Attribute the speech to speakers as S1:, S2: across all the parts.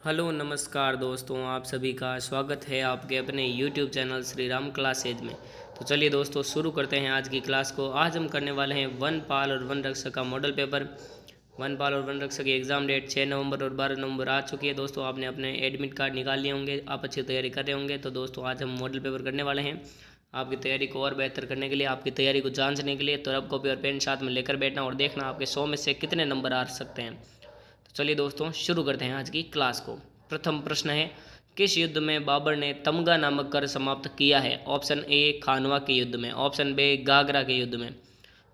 S1: Hello नमस्कार दोस्तों, आप सभी का स्वागत है आपके अपने YouTube channel Shri Ram classes में। तो चलिए दोस्तों शुरू करते हैं आज की क्लास को। आज हम करने वाले हैं वनपाल और वनरक्षक का मॉडल पेपर। वनपाल और वनरक्षक की एग्ज़ाम डेट 6 नवंबर और 12 नवंबर आ चुकी है दोस्तों। आपने अपने एडमिट कार्ड निकाल लिए होंगे, आप अच्छी तैयारी कर रहे होंगे। तो दोस्तों आज हम मॉडल पेपर करने वाले हैं। आपकी तैयारी को और बेहतर करने के लिए, आपकी तैयारी को जांचने के लिए तो रब कॉपी और पेन साथ में लेकर बैठना और देखना आपके 100 में से कितने नंबर आ सकते हैं। तो चलिए दोस्तों शुरू करते हैं आज की क्लास को। प्रथम प्रश्न है, किस युद्ध में बाबर ने तमगा नामक कर समाप्त किया है? ऑप्शन ए खानवा के युद्ध में, ऑप्शन बी गागरा के युद्ध में,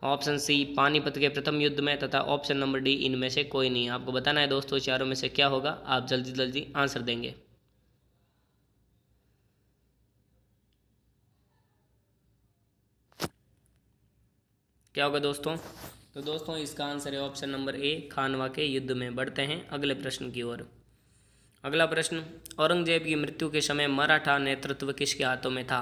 S1: ऑप्शन सी पानीपत के प्रथम युद्ध में, तथा ऑप्शन नंबर डी इनमें से कोई नहीं। आपको बताना है दोस्तों चारों में से क्या होगा। आप जल्दी जल्दी आंसर देंगे। क्या होगा दोस्तों? तो दोस्तों इसका आंसर है ऑप्शन नंबर ए खानवा के युद्ध में। बढ़ते हैं अगले प्रश्न की ओर। अगला प्रश्न, औरंगजेब की मृत्यु के समय मराठा नेतृत्व किसके हाथों में था?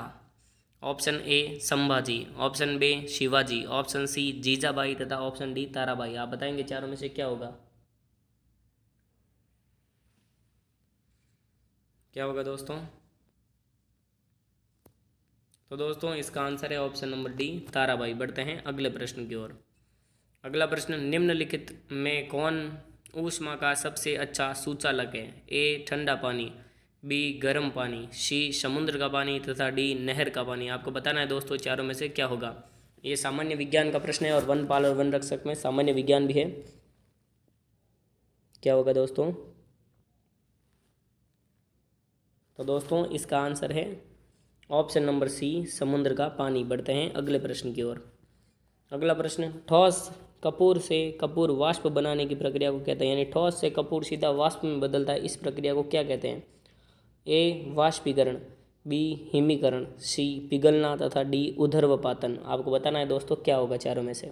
S1: Option A Sambhaji, option B Shivaji, option C Jijabai तथा ऑप्शन डी ताराबाई। आप बताएंगे चारों में से क्या होगा। क्या होगा दोस्तों? तो दोस्तों इसका आंसर है ऑप्शन नंबर डी ताराबाई। बढ़ते हैं अगले प्रश्न की ओर। अगला प्रश्न, निम्नलिखित में कौन ऊष्मा का सबसे अच्छा सूचालक है? ए ठंडा पानी, बी गर्म पानी, सी समुद्र का पानी तथा डी नहर का पानी। आपको बताना है दोस्तों चारों में से क्या होगा। ये सामान्य विज्ञान का प्रश्न है और वनपाल और वन रक्षक में सामान्य विज्ञान भी है। क्या होगा दोस्तों? तो दोस्तों इसका आंसर है ऑप्शन नंबर सी समुद्र का पानी। बढ़ते हैं अगले प्रश्न की ओर। अगला प्रश्न, ठोस कपूर से कपूर वाष्प बनाने की प्रक्रिया को कहते हैं, यानी ठोस से कपूर सीधा वाष्प में बदलता है, इस प्रक्रिया को क्या कहते हैं? ए वाष्पीकरण, बी हिमीकरण, सी पिघलना तथा डी ऊर्ध्वपातन। आपको बताना है दोस्तों क्या होगा चारों में से।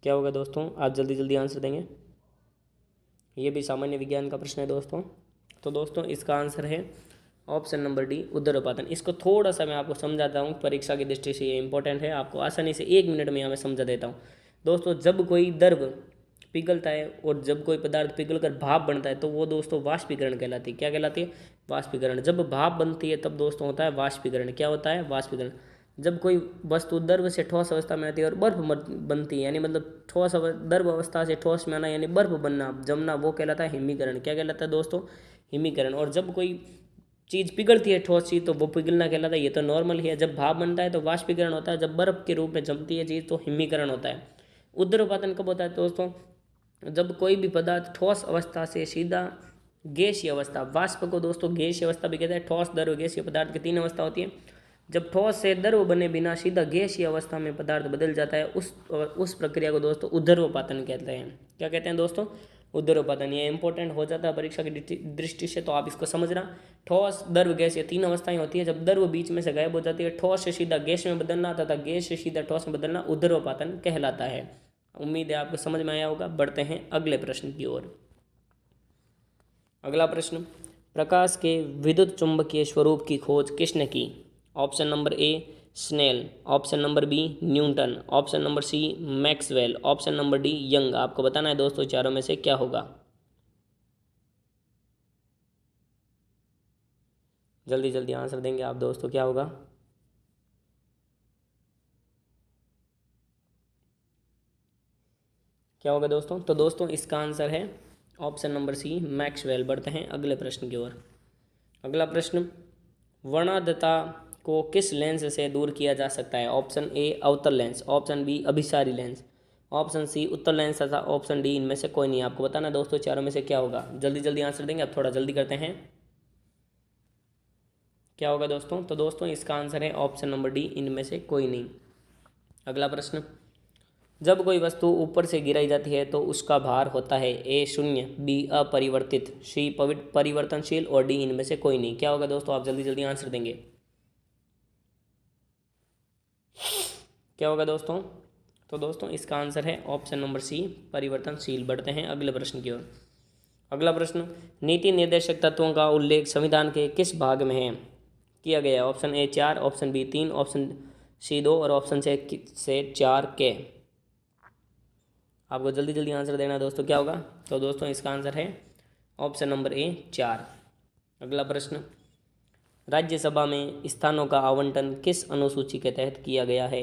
S1: क्या होगा दोस्तों? आप जल्दी जल्दी आंसर देंगे। ये भी सामान्य विज्ञान का प्रश्न है दोस्तों। तो दोस्तों इसका आंसर है ऑप्शन नंबर डी ऊर्ध्वपातन। इसको थोड़ा सा मैं आपको समझाता हूँ, परीक्षा की दृष्टि से ये इंपॉर्टेंट है। आपको आसानी से 1 मिनट में यहाँ मैं समझा देता हूँ। दोस्तों जब कोई द्रव पिघलता है और जब कोई पदार्थ पिघल कर भाप बनता है तो वो दोस्तों वाष्पीकरण कहलाती है। क्या कहलाती है? वाष्पीकरण। जब भाप बनती है तब दोस्तों होता है वाष्पीकरण। क्या होता है? वाष्पीकरण। जब कोई वस्तु द्रव से ठोस अवस्था में आती है और बर्फ बनती है, यानी मतलब द्रव अवस्था से ठोस में आना यानी बर्फ बनना, जमना, वो कहलाता है हिमीकरण। क्या कहलाता है दोस्तों? हिमीकरण। और जब कोई चीज़ पिघलती है ठोस चीज़ तो वो पिघलना कहलाता है। ये तो नॉर्मल ही है। जब भाप बनता है तो वाष्पीकरण होता है। जब बर्फ के रूप में जमती है चीज़ तो हिमीकरण होता है। ऊर्ध्वपातन कब होता है दोस्तों? जब कोई भी पदार्थ ठोस अवस्था से सीधा गैसीय अवस्था, वाष्प को दोस्तों गैसीय अवस्था भी कहते हैं। ठोस, द्रव, गैसीय पदार्थ की 3 अवस्था होती है। जब ठोस से द्रव बने बिना सीधा गैसीय अवस्था में पदार्थ बदल जाता है, उस प्रक्रिया को दोस्तों ऊर्ध्वपातन कहते हैं। क्या कहते हैं दोस्तों? ऊर्ध्वपातन। ये इंपॉर्टेंट हो जाता है परीक्षा की दृष्टि से, तो आप इसको समझना। ठोस, द्रव, गैस, ये 3 अवस्थाएं होती है। जब द्रव बीच में से गायब हो जाती है, ठोस से सीधा गैस में बदलना तथा गैस से सीधा ठोस में बदलना ऊर्ध्वपातन कहलाता है। उम्मीद है आपको समझ में आया होगा। बढ़ते हैं अगले प्रश्न की ओर। अगला प्रश्न, प्रकाश के विद्युत चुंबकीय स्वरूप की खोज किसने की? Option number A Snell, option number B Newton, option number C Maxwell, option number D Young. आपको बताना है दोस्तों चारों में से क्या होगा। जल्दी जल्दी आंसर देंगे आप दोस्तों, क्या होगा। क्या होगा दोस्तों? तो दोस्तों इसका आंसर है ऑप्शन नंबर सी मैक्सवेल। बढ़ते हैं अगले प्रश्न की ओर। अगला प्रश्न, वर्णांधता को किस लेंस से दूर किया जा सकता है? ऑप्शन ए अवतल लेंस, ऑप्शन बी अभिसारी लेंस, ऑप्शन सी उत्तल लेंस तथा ऑप्शन डी इनमें से कोई नहीं। आपको बताना दोस्तों चारों में से क्या होगा। जल्दी जल्दी आंसर देंगे। अब थोड़ा जल्दी करते हैं। क्या होगा दोस्तों? तो दोस्तों इसका आंसर है ऑप्शन नंबर डी इनमें से कोई नहीं। अगला प्रश्न, जब कोई वस्तु ऊपर से गिराई जाती है तो उसका भार होता है ए शून्य, बी अपरिवर्तित, सी परिवर्तनशील और डी इनमें से कोई नहीं। क्या होगा दोस्तों? आप जल्दी जल्दी आंसर देंगे। क्या होगा दोस्तों? तो दोस्तों इसका आंसर है ऑप्शन नंबर सी परिवर्तनशील। बढ़ते हैं अगले प्रश्न की ओर। अगला प्रश्न, नीति निर्देशक तत्वों का उल्लेख संविधान के किस भाग में है किया गया है? Option A 4, option B 3, option C 2 और ऑप्शन से 4 के। आपको जल्दी जल्दी आंसर देना है दोस्तों, क्या होगा? तो दोस्तों इसका आंसर है ऑप्शन नंबर ए 4। अगला प्रश्न, राज्यसभा में स्थानों का आवंटन किस अनुसूची के तहत किया गया है?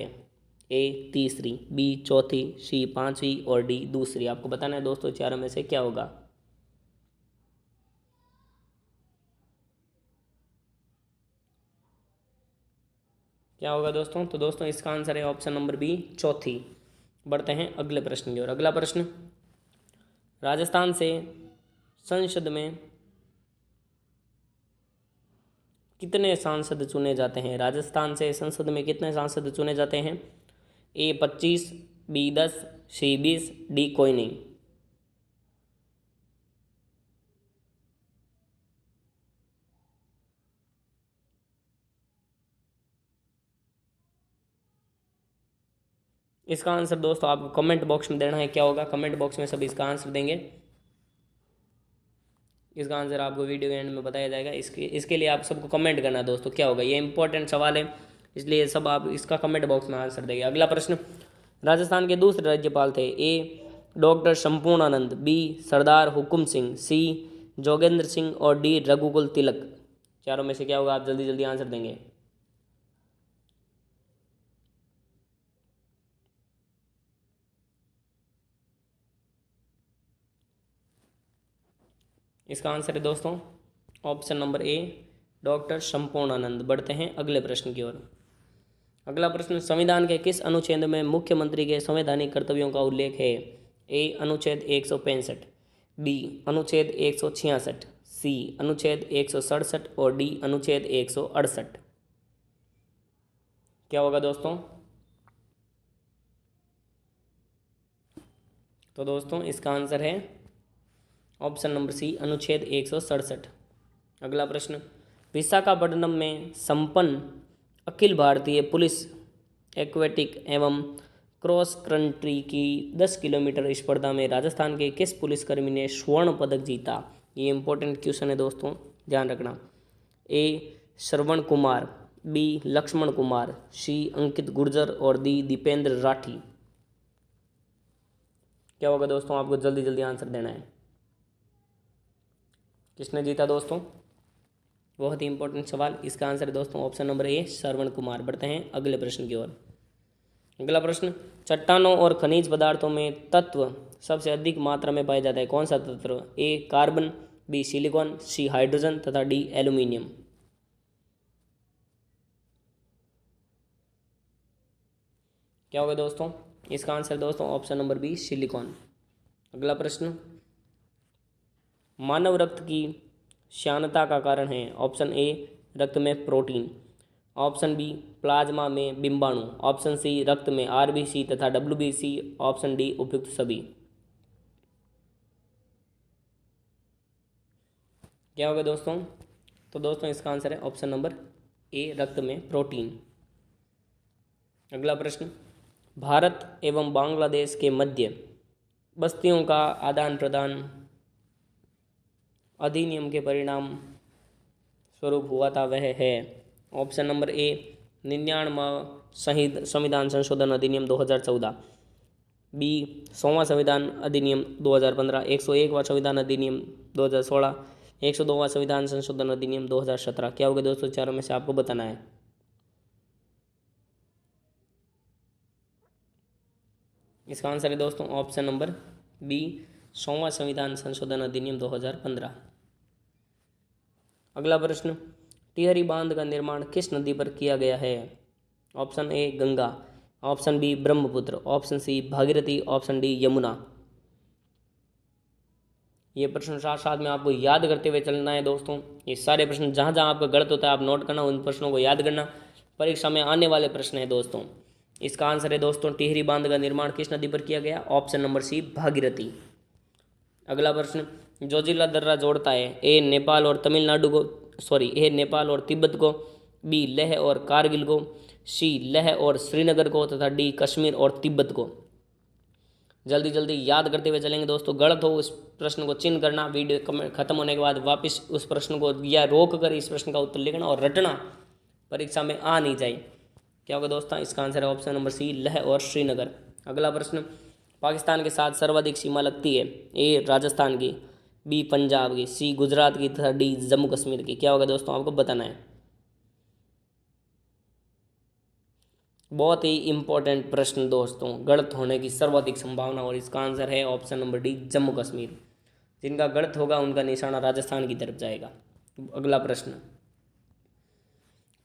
S1: ए तीसरी, बी चौथी, सी पांचवी और डी दूसरी। आपको बताना है दोस्तों चारों में से क्या होगा। क्या होगा दोस्तों? तो दोस्तों इसका आंसर है ऑप्शन नंबर बी चौथी। बढ़ते हैं अगले प्रश्न की ओर। अगला प्रश्न, राजस्थान से संसद में कितने सांसद चुने जाते हैं? राजस्थान से संसद में कितने सांसद चुने जाते हैं? ए 25, बी 10, सी 20, डी कोई नहीं। इसका आंसर दोस्तों आपको कमेंट बॉक्स में देना है। क्या होगा? कमेंट बॉक्स में सब इसका आंसर देंगे। इसका आंसर आपको वीडियो के एंड में बताया जाएगा। इसके लिए आप सबको कमेंट करना है दोस्तों, क्या होगा? ये इंपॉर्टेंट सवाल है, इसलिए सब आप इसका कमेंट बॉक्स में आंसर देंगे। अगला प्रश्न, राजस्थान के दूसरे राज्यपाल थे? ए डॉक्टर संपूर्णानंद, बी सरदार हुकुम सिंह, सी जोगेंद्र सिंह और डी रघुकुल तिलक। चारों में से क्या होगा? आप जल्दी जल्दी आंसर देंगे। इसका आंसर है दोस्तों ऑप्शन नंबर ए डॉक्टर संपूर्णानंद। बढ़ते हैं अगले प्रश्न की ओर। अगला प्रश्न, संविधान के किस अनुच्छेद में मुख्यमंत्री के संवैधानिक कर्तव्यों का उल्लेख है? ए अनुच्छेद 165, बी अनुच्छेद 166, सी अनुच्छेद 167 और डी अनुच्छेद 168। क्या होगा दोस्तों? तो दोस्तों इसका आंसर है ऑप्शन नंबर सी अनुच्छेद 167। अगला प्रश्न, विशाखापट्टनम में संपन्न अखिल भारतीय पुलिस एक्वेटिक एवं क्रॉस कंट्री की 10 किलोमीटर स्पर्धा में राजस्थान के किस पुलिसकर्मी ने स्वर्ण पदक जीता? ये इंपॉर्टेंट क्वेश्चन है दोस्तों, ध्यान रखना। ए श्रवण कुमार, बी लक्ष्मण कुमार, सी अंकित गुर्जर और डी दीपेंद्र राठी। क्या होगा दोस्तों? आपको जल्दी जल्दी आंसर देना है। किसने जीता दोस्तों? बहुत ही इंपॉर्टेंट सवाल। इसका आंसर है दोस्तों ऑप्शन नंबर ए श्रवण कुमार। बढ़ते हैं अगले प्रश्न की ओर। अगला प्रश्न, चट्टानों और खनिज पदार्थों में तत्व सबसे अधिक मात्रा में पाया जाता है? कौन सा तत्व? ए carbon, B silicon, C hydrogen तथा डी एल्यूमिनियम। क्या होगा दोस्तों? इसका आंसर दोस्तों ऑप्शन नंबर बी सिलिकॉन। अगला प्रश्न, मानव रक्त की श्यानता का कारण है? ऑप्शन ए रक्त में प्रोटीन, ऑप्शन बी प्लाज्मा में बिंबाणु, ऑप्शन सी रक्त में आरबीसी तथा डब्ल्यूबीसी, ऑप्शन डी उपयुक्त सभी। क्या होगा दोस्तों? तो दोस्तों इसका आंसर है ऑप्शन नंबर ए रक्त में प्रोटीन। अगला प्रश्न, भारत एवं बांग्लादेश के मध्य बस्तियों का आदान प्रदान अधिनियम के परिणाम स्वरूप हुआ था, वह है? ऑप्शन नंबर ए 99वां संविधान संशोधन अधिनियम 2014, बी 100वां संविधान अधिनियम 2015, 101वां संविधान अधिनियम 2016, 102वां संविधान संशोधन अधिनियम 2017। क्या होगा दोस्तों? चारों में से आपको बताना है। इसका आंसर है दोस्तों ऑप्शन नंबर बी 100वां संविधान संशोधन अधिनियम 2015। अगला प्रश्न, टिहरी बांध का निर्माण किस नदी पर किया गया है? Option A Ganga, option B Brahmaputra, option C Bhagirathi, option D Yamuna. ये प्रश्न साथ साथ में आपको याद करते हुए चलना है दोस्तों। ये सारे प्रश्न जहाँ जहाँ आपका गलत होता है आप नोट करना, उन प्रश्नों को याद करना, परीक्षा में आने वाले प्रश्न है दोस्तों। इसका आंसर है दोस्तों टिहरी बांध का निर्माण किस नदी पर किया गया? Option number C Bhagirathi. अगला प्रश्न, जोजिला दर्रा जोड़ता है? ए नेपाल और तमिलनाडु को, ए नेपाल और तिब्बत को, बी लेह और कारगिल को, सी लेह और श्रीनगर को तथा डी कश्मीर और तिब्बत को। जल्दी जल्दी याद करते हुए चलेंगे दोस्तों। गलत हो उस प्रश्न को चिन्ह करना, वीडियो खत्म होने के बाद वापस उस प्रश्न को या रोक कर इस प्रश्न का उत्तर लिखना और रटना, परीक्षा में आ नहीं जाए। क्या होगा दोस्तों? इसका आंसर है ऑप्शन नंबर सी लेह और श्रीनगर। अगला प्रश्न, पाकिस्तान के साथ सर्वाधिक सीमा लगती है? ए राजस्थान की, बी पंजाब की, सी गुजरात की तथा डी जम्मू कश्मीर की। क्या होगा दोस्तों, आपको बताना है। बहुत ही इंपॉर्टेंट प्रश्न दोस्तों, गलत होने की सर्वाधिक संभावना, और इसका आंसर है option number D Jammu Kashmir. जिनका गलत होगा उनका निशाना राजस्थान की तरफ जाएगा। अगला प्रश्न,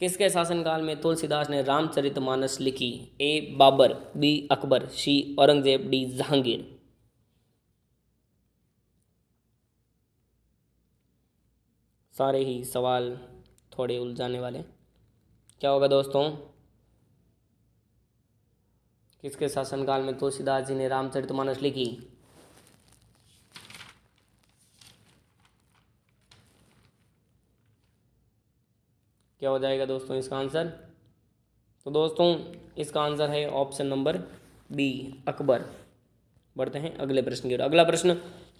S1: किसके शासनकाल में तुलसीदास ने रामचरितमानस लिखी? ए बाबर, बी अकबर, सी औरंगजेब, डी जहांगीर। सारे ही सवाल थोड़े उलझाने वाले। क्या होगा दोस्तों, किसके शासनकाल में तुलसीदास जी ने रामचरितमानस लिखी? क्या हो जाएगा दोस्तों इसका आंसर? तो दोस्तों इसका आंसर है ऑप्शन नंबर बी अकबर। बढ़ते हैं अगले प्रश्न की ओर। अगला प्रश्न,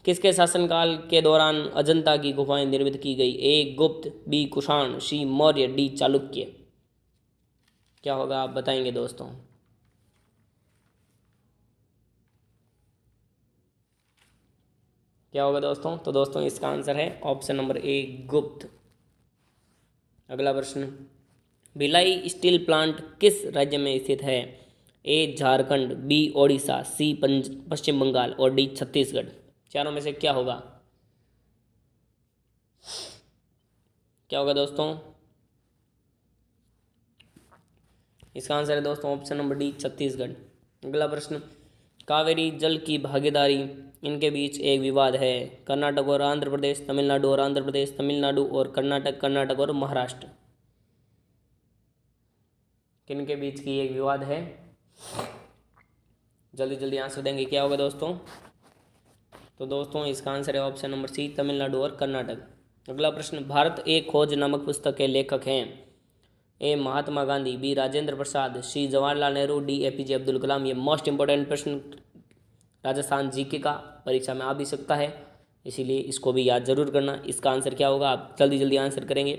S1: किसके शासनकाल के दौरान अजंता की गुफाएं निर्मित की गई? ए गुप्त, बी कुषाण, सी मौर्य, डी चालुक्य। क्या होगा आप बताएंगे दोस्तों? क्या होगा दोस्तों? तो दोस्तों इसका आंसर है ऑप्शन नंबर ए गुप्त। अगला प्रश्न, भिलाई स्टील प्लांट किस राज्य में स्थित है? ए झारखंड, बी ओडिशा, सी पश्चिम बंगाल और डी छत्तीसगढ़। चारों में से क्या होगा? क्या होगा दोस्तों? इसका आंसर है दोस्तों ऑप्शन नंबर डी छत्तीसगढ़। अगला प्रश्न, कावेरी जल की भागीदारी, इनके बीच एक विवाद है। कर्नाटक और आंध्र प्रदेश, तमिलनाडु और आंध्र प्रदेश, तमिलनाडु और कर्नाटक, कर्नाटक और महाराष्ट्र। किन के बीच की एक विवाद है? जल्दी जल्दी आंसर देंगे। क्या होगा दोस्तों? तो दोस्तों इसका आंसर है ऑप्शन नंबर सी तमिलनाडु और कर्नाटक। अगला प्रश्न, भारत एक खोज नामक पुस्तक के लेखक हैं? ए महात्मा गांधी, बी राजेंद्र प्रसाद, सी जवाहरलाल नेहरू, डी एपीजे अब्दुल कलाम। ये मोस्ट इंपॉर्टेंट प्रश्न राजस्थान जीके का परीक्षा में आ भी सकता है, इसीलिए इसको भी याद जरूर करना। इसका आंसर क्या होगा आप जल्दी जल्दी आंसर करेंगे,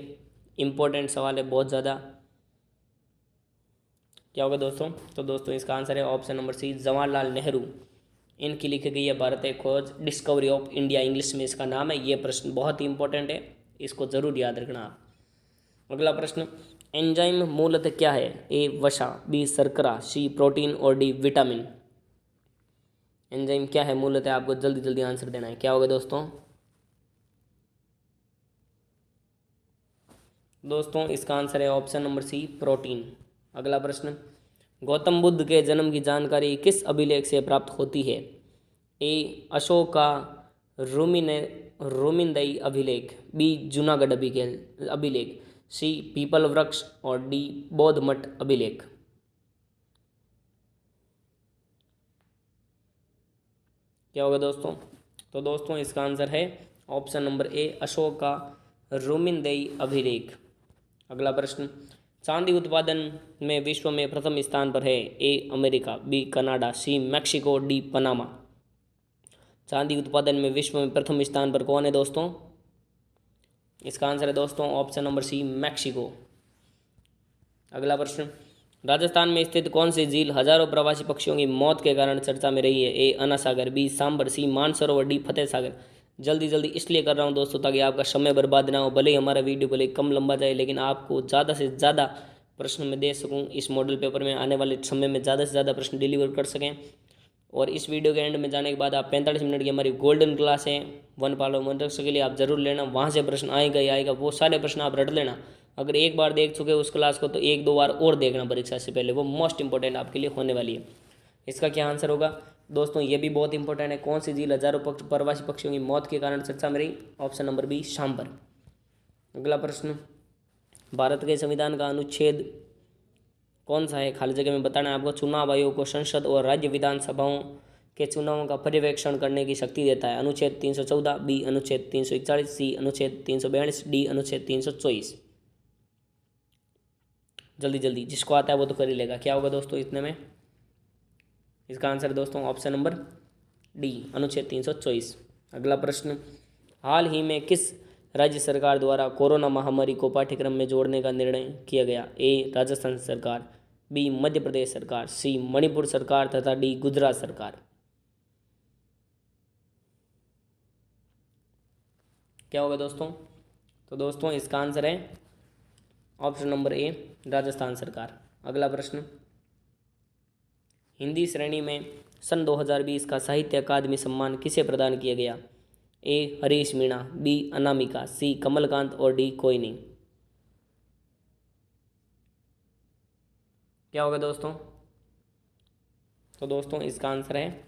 S1: इंपॉर्टेंट सवाल है बहुत ज़्यादा। क्या होगा दोस्तों? तो दोस्तों इसका आंसर है option number C Jawaharlal Nehru. इनकी लिखी गई है भारत एक खोज, डिस्कवरी ऑफ इंडिया इंग्लिश में इसका नाम है। ये प्रश्न बहुत ही इंपॉर्टेंट है, इसको ज़रूर याद रखना आप। अगला प्रश्न, एंजाइम मूलतः क्या है? ए वसा, बी शर्करा, सी प्रोटीन और डी विटामिन। एंजाइम क्या है मूलतः, आपको जल्दी जल्दी आंसर देना है। क्या होगा दोस्तों? दोस्तों इसका आंसर है ऑप्शन नंबर सी प्रोटीन। अगला प्रश्न, गौतम बुद्ध के जन्म की जानकारी किस अभिलेख से प्राप्त होती है? ए अशोका रोमिंदई अभिलेख, बी जूनागढ़ अभिलेख, सी पीपल वृक्ष और डी बौद्ध मठ अभिलेख। क्या होगा दोस्तों? तो दोस्तों इसका आंसर है ऑप्शन नंबर ए अशोका रोमिंदई अभिलेख। अगला प्रश्न, चांदी उत्पादन में विश्व में प्रथम स्थान पर है? A America, B Canada, C Mexico, D Panama. चांदी उत्पादन में विश्व में प्रथम स्थान पर कौन है दोस्तों? इसका आंसर है दोस्तों ऑप्शन नंबर सी मैक्सिको। अगला प्रश्न, राजस्थान में स्थित कौन सी झील हजारों प्रवासी पक्षियों की मौत के कारण चर्चा में रही है? ए अन्ना सागर, बी सांबर, सी मानसरोवर, डी फतेह सागर। जल्दी जल्दी इसलिए कर रहा हूँ दोस्तों ताकि आपका समय बर्बाद ना हो, भले ही हमारा वीडियो भले कम लंबा जाए, लेकिन आपको ज़्यादा से ज़्यादा प्रश्न मैं दे सकूँ, इस मॉडल पेपर में आने वाले समय में ज़्यादा से ज़्यादा प्रश्न डिलीवर कर सकें। और इस वीडियो के एंड में जाने के बाद आप 45 मिनट की हमारी गोल्डन क्लास है वन पालो मदरसे के लिए आप ज़रूर लेना, वहाँ से प्रश्न आएगा ही आएगा, वो सारे प्रश्न आप रट लेना। अगर एक बार देख चुके उस क्लास को तो एक दो बार और देखना परीक्षा से पहले, वो मोस्ट इंपॉर्टेंट आपके लिए होने वाली है। इसका क्या आंसर होगा दोस्तों? ये भी बहुत इंपॉर्टेंट है, कौन सी झील हजारों प्रवासी पक्षियों की मौत के कारण चर्चा में रही? Option number B Sambhar. अगला प्रश्न, भारत के संविधान का अनुच्छेद कौन सा है? खाली जगह में बताना है आपको। चुनाव आयोग को संसद और राज्य विधानसभाओं के चुनावों का पर्यवेक्षण करने की शक्ति देता है? अनुच्छेद 314, बी अनुच्छेद 341, सी अनुच्छेद 342, डी अनुच्छेद 324। जल्दी जल्दी जिसको आता है वो तो कर ही लेगा। क्या होगा दोस्तों इतने में? इसका आंसर दोस्तों ऑप्शन नंबर डी अनुच्छेद 324। अगला प्रश्न, हाल ही में किस राज्य सरकार द्वारा कोरोना महामारी को पाठ्यक्रम में जोड़ने का निर्णय किया गया? ए राजस्थान सरकार, बी मध्य प्रदेश सरकार, सी मणिपुर सरकार तथा डी गुजरात सरकार। क्या होगा दोस्तों? तो दोस्तों इसका आंसर है ऑप्शन नंबर ए, राजस्थान सरकार। अगला प्रश्न, हिंदी श्रेणी में सन 2020 का साहित्य अकादमी सम्मान किसे प्रदान किया गया? ए हरीश मीणा, बी अनामिका, सी कमलकांत और डी कोई नहीं। क्या होगा दोस्तों? तो दोस्तों इसका आंसर है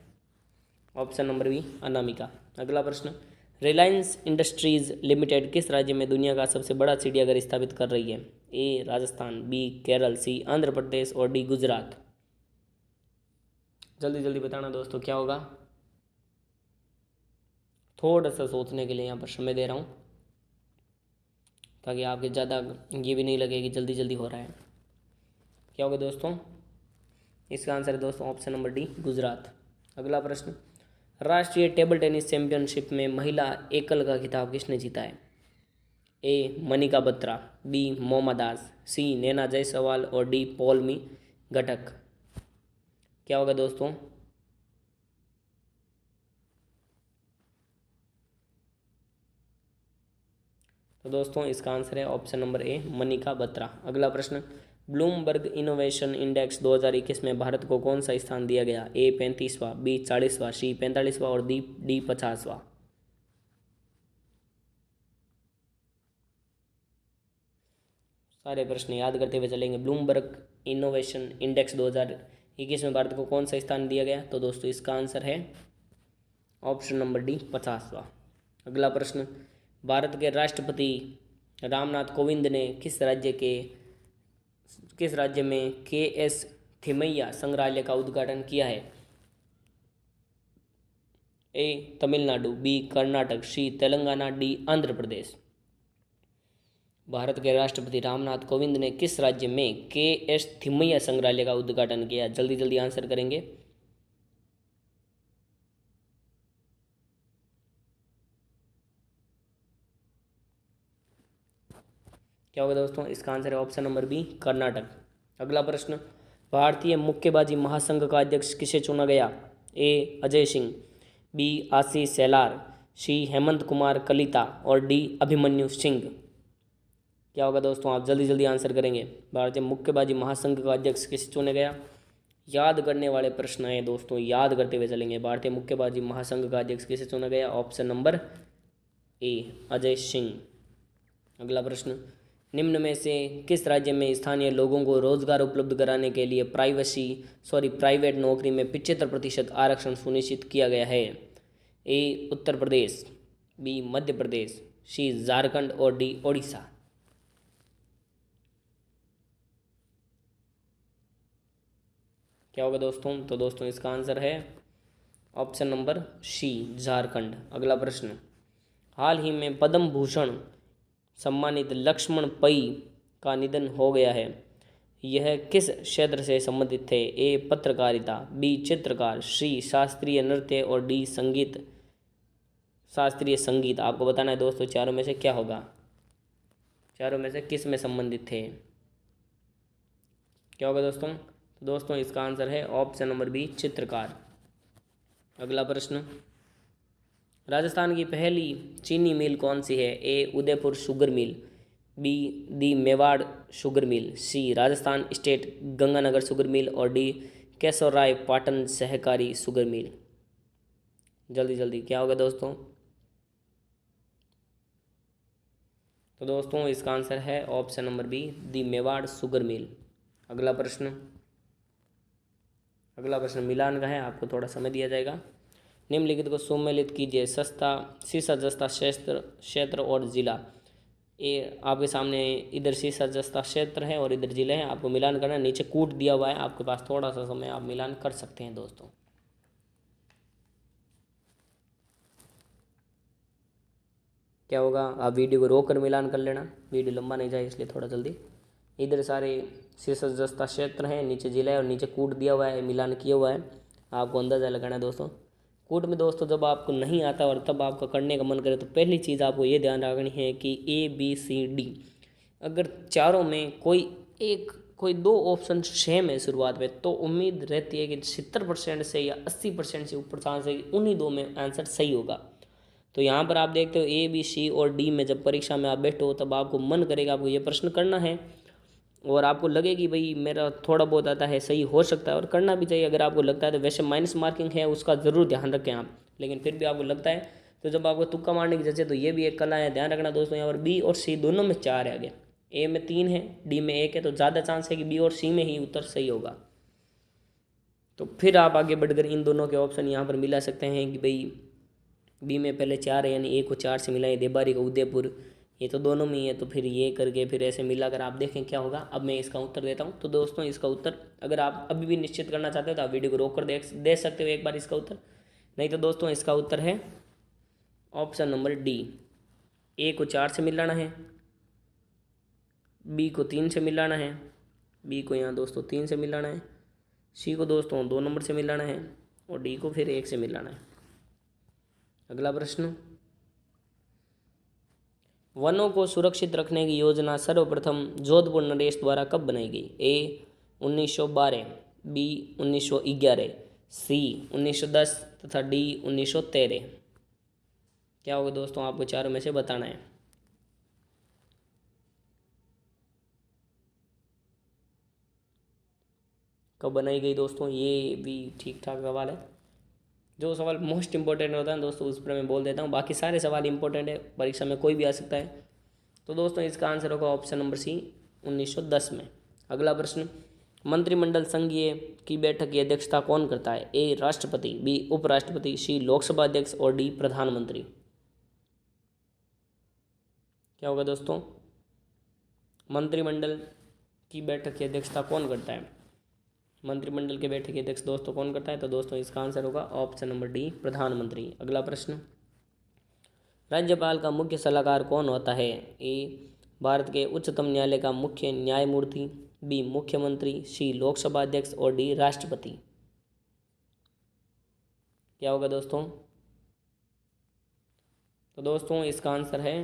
S1: ऑप्शन नंबर बी, अनामिका। अगला प्रश्न, रिलायंस इंडस्ट्रीज लिमिटेड किस राज्य में दुनिया का सबसे बड़ा चिड़ियाघर स्थापित कर रही है? ए राजस्थान, बी केरल, सी आंध्र प्रदेश और डी गुजरात। जल्दी जल्दी बताना दोस्तों क्या होगा। थोड़ा सा सोचने के लिए यहाँ पर समय दे रहा हूँ ताकि आपके ज़्यादा ये भी नहीं लगे कि जल्दी जल्दी हो रहा है। क्या होगा दोस्तों? इसका आंसर है दोस्तों ऑप्शन नंबर डी, गुजरात। अगला प्रश्न, राष्ट्रीय टेबल टेनिस चैंपियनशिप में महिला एकल का खिताब किसने जीता है? ए मनिका बत्रा, बी मोमा दास, सी नैना जायसवाल और डी पौलमी घटक। क्या होगा दोस्तों? तो दोस्तों इसका आंसर है ऑप्शन नंबर ए, मनिका बत्रा। अगला प्रश्न, ब्लूमबर्ग इनोवेशन इंडेक्स 2021 में भारत को कौन सा स्थान दिया गया? ए 35वां, बी 40वां, सी 45वां और डी 50वां। सारे प्रश्न याद करते हुए चलेंगे। ब्लूमबर्ग इनोवेशन इंडेक्स 2021 में भारत को कौन सा स्थान दिया गया? तो दोस्तों इसका आंसर है ऑप्शन नंबर डी, 50वां। अगला प्रश्न, भारत के राष्ट्रपति रामनाथ कोविंद ने किस राज्य में के.एस. थिमैया संग्रहालय का उद्घाटन किया है? ए तमिलनाडु, बी कर्नाटक, सी तेलंगाना, डी आंध्र प्रदेश। भारत के राष्ट्रपति रामनाथ कोविंद ने किस राज्य में के.एस. थिमैया संग्रहालय का उद्घाटन किया? जल्दी जल्दी आंसर करेंगे। क्या होगा दोस्तों? इसका आंसर है ऑप्शन नंबर बी, कर्नाटक। अगला प्रश्न, भारतीय मुक्केबाजी महासंघ का अध्यक्ष किसे चुना गया? ए अजय सिंह, बी आशीष शेलार, सी हेमंत कुमार कलिता और डी अभिमन्यु सिंह। क्या होगा दोस्तों? आप जल्दी जल्दी आंसर करेंगे। भारतीय मुक्केबाजी महासंघ का अध्यक्ष किसे चुना गया? याद करने वाले प्रश्न हैं दोस्तों, याद करते हुए चलेंगे। भारतीय मुक्केबाजी महासंघ का अध्यक्ष किसे चुना गया? ऑप्शन नंबर ए, अजय सिंह। अगला प्रश्न, निम्न में से किस राज्य में स्थानीय लोगों को रोजगार उपलब्ध कराने के लिए प्राइवेट नौकरी में 75% आरक्षण सुनिश्चित किया गया है? ए उत्तर प्रदेश, बी मध्य प्रदेश, सी झारखंड और डी ओडिशा। क्या होगा दोस्तों? तो दोस्तों इसका आंसर है ऑप्शन नंबर सी, झारखंड। अगला प्रश्न, हाल ही में पद्म भूषण सम्मानित लक्ष्मण पई का निधन हो गया है। यह किस क्षेत्र से संबंधित थे? ए पत्रकारिता, बी चित्रकार, सी शास्त्रीय नृत्य और डी शास्त्रीय संगीत। आपको बताना है दोस्तों चारों में से क्या होगा, चारों में से किस में संबंधित थे। क्या होगा दोस्तों? तो दोस्तों इसका आंसर है ऑप्शन नंबर बी, चित्रकार। अगला प्रश्न, राजस्थान की पहली चीनी मिल कौन सी है? A Udaipur sugar mill, B the Mewar sugar mill, C Rajasthan state Ganganagar sugar mill और डी केशवराय पाटन सहकारी शुगर मिल। जल्दी जल्दी क्या होगा दोस्तों? तो दोस्तों इसका आंसर है option number B, the Mewar sugar मिल। अगला प्रश्न मिलान का है, आपको थोड़ा समय दिया जाएगा। निम्नलिखित को सम्मिलित कीजिए, सीसा जस्ता क्षेत्र और जिला। ये आपके सामने इधर सीसा जस्ता क्षेत्र है और इधर जिला है, आपको मिलान करना है। नीचे कूट दिया हुआ है, आपके पास थोड़ा सा समय, आप मिलान कर सकते हैं दोस्तों। क्या होगा? आप वीडियो को रोक कर मिलान कर लेना, वीडियो लंबा नहीं जाए इसलिए थोड़ा जल्दी। इधर सारे सीसा जस्ता क्षेत्र है, नीचे जिला है और नीचे कूट दिया हुआ है, मिलान किया हुआ है। आपको अंदाज़ा लगाना है दोस्तों। कूट में दोस्तों जब आपको नहीं आता और तब आपका करने का मन करे तो पहली चीज़ आपको ये ध्यान रखनी है कि ABCD अगर चारों में कोई दो ऑप्शन सेम है शुरुआत में, तो उम्मीद रहती है कि 70% से या 80% से ऊपर चांस है कि उन्हीं दो में आंसर सही होगा। तो यहाँ पर आप देखते हो ए बी सी और डी में जब परीक्षा में आप बैठो तब आपको मन करेगा आपको ये प्रश्न करना है, और आपको लगे कि भाई मेरा थोड़ा बहुत आता है, सही हो सकता है, और करना भी चाहिए अगर आपको लगता है तो। वैसे माइनस मार्किंग है उसका ज़रूर ध्यान रखें आप, लेकिन फिर भी आपको लगता है तो जब आपको तुक्का मारने की जैसे, तो ये भी एक कला है। ध्यान रखना दोस्तों, यहाँ पर बी और सी दोनों में 4 है आगे, ए में 3 है, डी में 1 है, तो ज़्यादा चांस है कि बी और सी में ही उत्तर सही होगा। तो फिर आप आगे बढ़कर इन दोनों के ऑप्शन यहाँ पर मिला सकते हैं कि भाई बी में पहले 4 है, यानी ए को 4 से मिलाएं, देबारी का उदयपुर, ये तो दोनों में ही है, तो फिर ये करके फिर ऐसे मिलाकर आप देखें क्या होगा। अब मैं इसका उत्तर देता हूँ। तो दोस्तों इसका उत्तर अगर आप अभी भी निश्चित करना चाहते हो तो आप वीडियो को रोक कर दे सकते हो एक बार इसका उत्तर, नहीं तो दोस्तों इसका उत्तर है ऑप्शन नंबर डी। ए को 4 से मिलाना है, बी को 3 से मिलाना है, बी को यहाँ दोस्तों 3 से मिलाना है, सी को दोस्तों 2 नंबर से मिलाना है, और डी को फिर 1 से मिलाना है। अगला प्रश्न, वनों को सुरक्षित रखने की योजना सर्वप्रथम जोधपुर नरेश द्वारा कब बनाई गई? ए 1912, बी 1911, सी 1910 तथा डी 1913। क्या होगा दोस्तों, आपको चारों में से बताना है। कब बनाई गई दोस्तों, ये भी ठीक ठाक सवाल है। जो सवाल मोस्ट इंपॉर्टेंट होता है दोस्तों उस पर मैं बोल देता हूँ, बाकी सारे सवाल इंपॉर्टेंट है, परीक्षा में कोई भी आ सकता है। तो दोस्तों इसका आंसर होगा ऑप्शन नंबर सी 1910 में। अगला प्रश्न, मंत्रिमंडल संघीय की बैठक की अध्यक्षता कौन करता है? ए राष्ट्रपति, बी उपराष्ट्रपति, सी लोकसभा अध्यक्ष और डी प्रधानमंत्री। क्या होगा दोस्तों, मंत्रिमंडल की बैठक की अध्यक्षता कौन करता है? मंत्रिमंडल के बैठक की अध्यक्ष दोस्तों कौन करता है? तो दोस्तों इसका आंसर होगा ऑप्शन नंबर डी प्रधानमंत्री। अगला प्रश्न, राज्यपाल का मुख्य सलाहकार कौन होता है? ए भारत के उच्चतम न्यायालय का मुख्य न्यायमूर्ति, बी मुख्यमंत्री, सी लोकसभा अध्यक्ष और डी राष्ट्रपति। क्या होगा दोस्तों, तो दोस्तों इसका आंसर है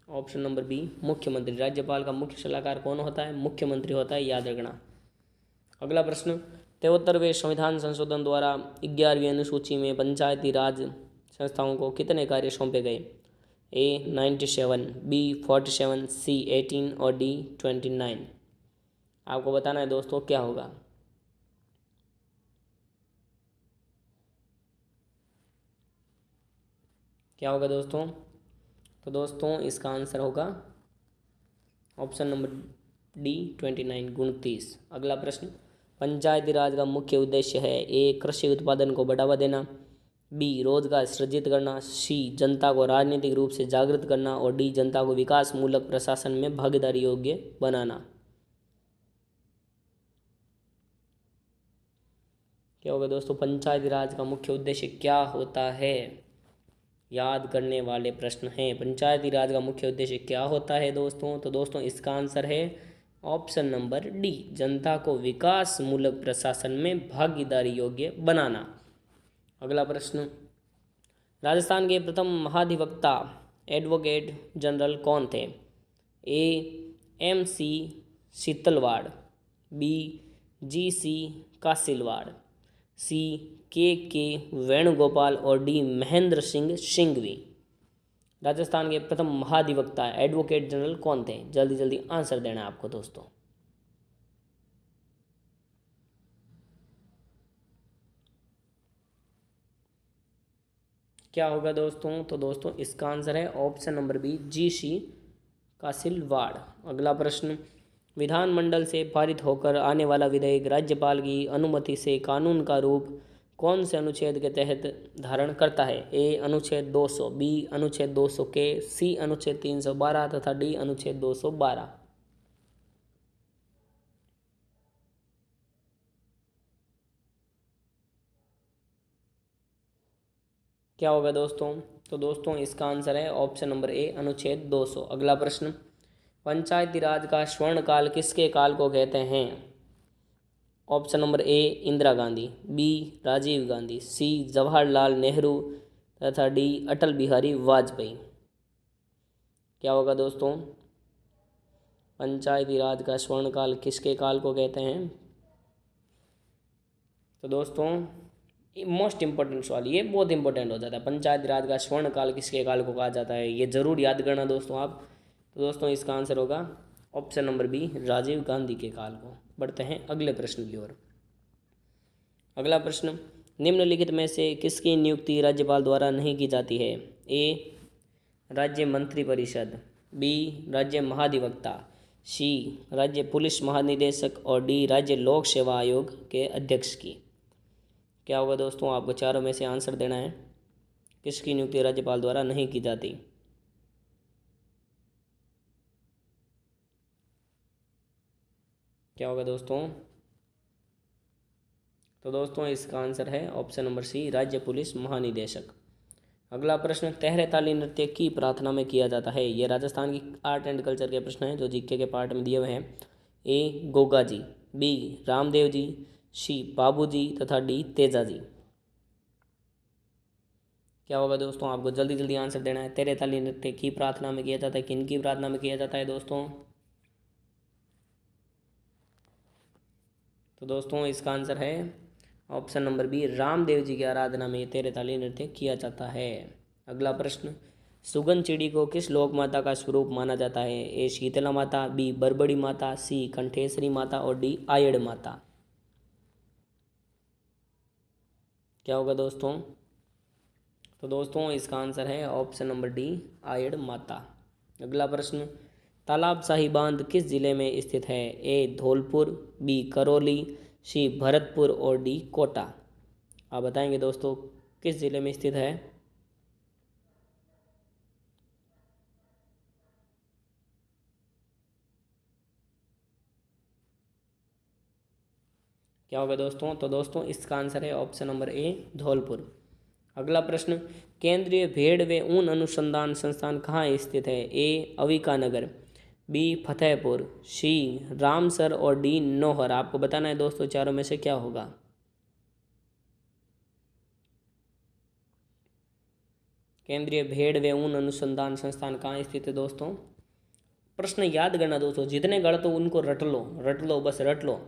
S1: ऑप्शन नंबर बी मुख्यमंत्री। राज्यपाल का मुख्य सलाहकार कौन होता है? मुख्यमंत्री होता है, याद रखना। अगला प्रश्न, 73वें संविधान संशोधन द्वारा 11वीं अनुसूची में पंचायती राज संस्थाओं को कितने कार्य सौंपे गए? ए 97, बी 47, सी 18 और डी 29। आपको बताना है दोस्तों क्या होगा। क्या होगा दोस्तों, तो दोस्तों इसका आंसर होगा ऑप्शन नंबर डी 29, 29। अगला प्रश्न, पंचायती राज का मुख्य उद्देश्य है? ए कृषि उत्पादन को बढ़ावा देना, बी रोजगार सृजित करना, सी जनता को राजनीतिक रूप से जागृत करना और डी जनता को विकास मूलक प्रशासन में भागीदारी योग्य बनाना। क्या होगा दोस्तों, पंचायती राज का मुख्य उद्देश्य क्या होता है? याद करने वाले प्रश्न हैं। पंचायती राज का मुख्य उद्देश्य क्या होता है दोस्तों? तो दोस्तों इसका आंसर है ऑप्शन नंबर डी, जनता को विकास मूलक प्रशासन में भागीदारी योग्य बनाना। अगला प्रश्न, राजस्थान के प्रथम महाधिवक्ता एडवोकेट जनरल कौन थे? ए MC शीतलवाड़, बी GC कासिलवाड़, सी के वेणुगोपाल और डी महेंद्र सिंह सिंघवी। राजस्थान के प्रथम महाधिवक्ता एडवोकेट जनरल कौन थे? जल्दी जल्दी आंसर देना है आपको दोस्तों। क्या होगा दोस्तों, तो दोस्तों इसका आंसर है ऑप्शन नंबर बी GC कासिलवाड़। अगला प्रश्न, विधानमंडल से पारित होकर आने वाला विधेयक राज्यपाल की अनुमति से कानून का रूप कौन से अनुच्छेद के तहत धारण करता है? ए अनुच्छेद 200, बी अनुच्छेद 200 के, सी अनुच्छेद 312 तथा डी अनुच्छेद 212। क्या होगा दोस्तों, तो दोस्तों इसका आंसर है ऑप्शन नंबर ए अनुच्छेद 200। अगला प्रश्न, पंचायती राज का स्वर्ण काल किसके काल को कहते हैं? Option number A Indira Gandhi, B Rajiv Gandhi, C Jawaharlal Nehru तथा डी अटल बिहारी वाजपेयी। क्या होगा दोस्तों, पंचायती राज का स्वर्ण काल किसके काल को कहते हैं? तो दोस्तों मोस्ट इंपॉर्टेंट सवाल, ये बहुत इंपॉर्टेंट हो जाता है। पंचायत राज का स्वर्ण काल किसके काल को कहा जाता है, ये जरूर याद करना दोस्तों आप। तो दोस्तों इसका आंसर होगा option number B, Rajiv Gandhi के काल को। बढ़ते हैं अगले प्रश्न की ओर। अगला प्रश्न, निम्नलिखित में से किसकी नियुक्ति राज्यपाल द्वारा नहीं की जाती है? ए राज्य मंत्री परिषद, बी राज्य महाधिवक्ता, सी राज्य पुलिस महानिदेशक और डी राज्य लोक सेवा आयोग के अध्यक्ष की। क्या होगा दोस्तों, आपको चारों में से आंसर देना है। किसकी नियुक्ति राज्यपाल द्वारा नहीं की जाती? क्या होगा दोस्तों? तो दोस्तों इसका आंसर है ऑप्शन नंबर सी, राज्य पुलिस महानिदेशक। अगला प्रश्न, तेहरे ताली नृत्य की प्रार्थना में किया जाता है। ये राजस्थान की आर्ट एंड कल्चर के प्रश्न हैं जो जीके के पार्ट में दिए हुए हैं। ए गोगा जी, बी रामदेव जी, सी बाबू जी तथा डी तेजा जी। क्या होगा दोस्तों, आपको जल्दी जल्दी आंसर देना है। तेरे ताली नृत्य की प्रार्थना में किया जाता है, किन की प्रार्थना में किया जाता है दोस्तों? तो दोस्तों इसका आंसर है option number B, Ramdev ji की आराधना में तेरे ताली नृत्य किया जाता है। अगला प्रश्न, सुगन चिड़ी को किस लोक माता का स्वरूप माना जाता है? ए शीतला माता, बी बरबड़ी माता, सी कंठेश्वरी माता और डी आयड़ माता। क्या होगा दोस्तों? तो दोस्तों इसका आंसर है ऑप्शन नंबर डी, आयड़ माता। अगला प्रश्न, तालाब शाही बांध किस जिले में स्थित है? ए धौलपुर, बी करौली, सी भरतपुर और डी कोटा। आप बताएंगे दोस्तों किस जिले में स्थित है? क्या होगा दोस्तों? तो दोस्तों इसका आंसर है ऑप्शन नंबर ए, धौलपुर। अगला प्रश्न, केंद्रीय भेड़ व ऊन अनुसंधान संस्थान कहाँ स्थित है? ए अविका नगर, बी फतेहपुर, सी रामसर और डी नौहर। आपको बताना है दोस्तों चारों में से क्या होगा। केंद्रीय भेड़ व ऊन अनुसंधान संस्थान कहाँ स्थित है दोस्तों? प्रश्न याद करना दोस्तों, जितने गलत हो उनको रट लो बस रट लो।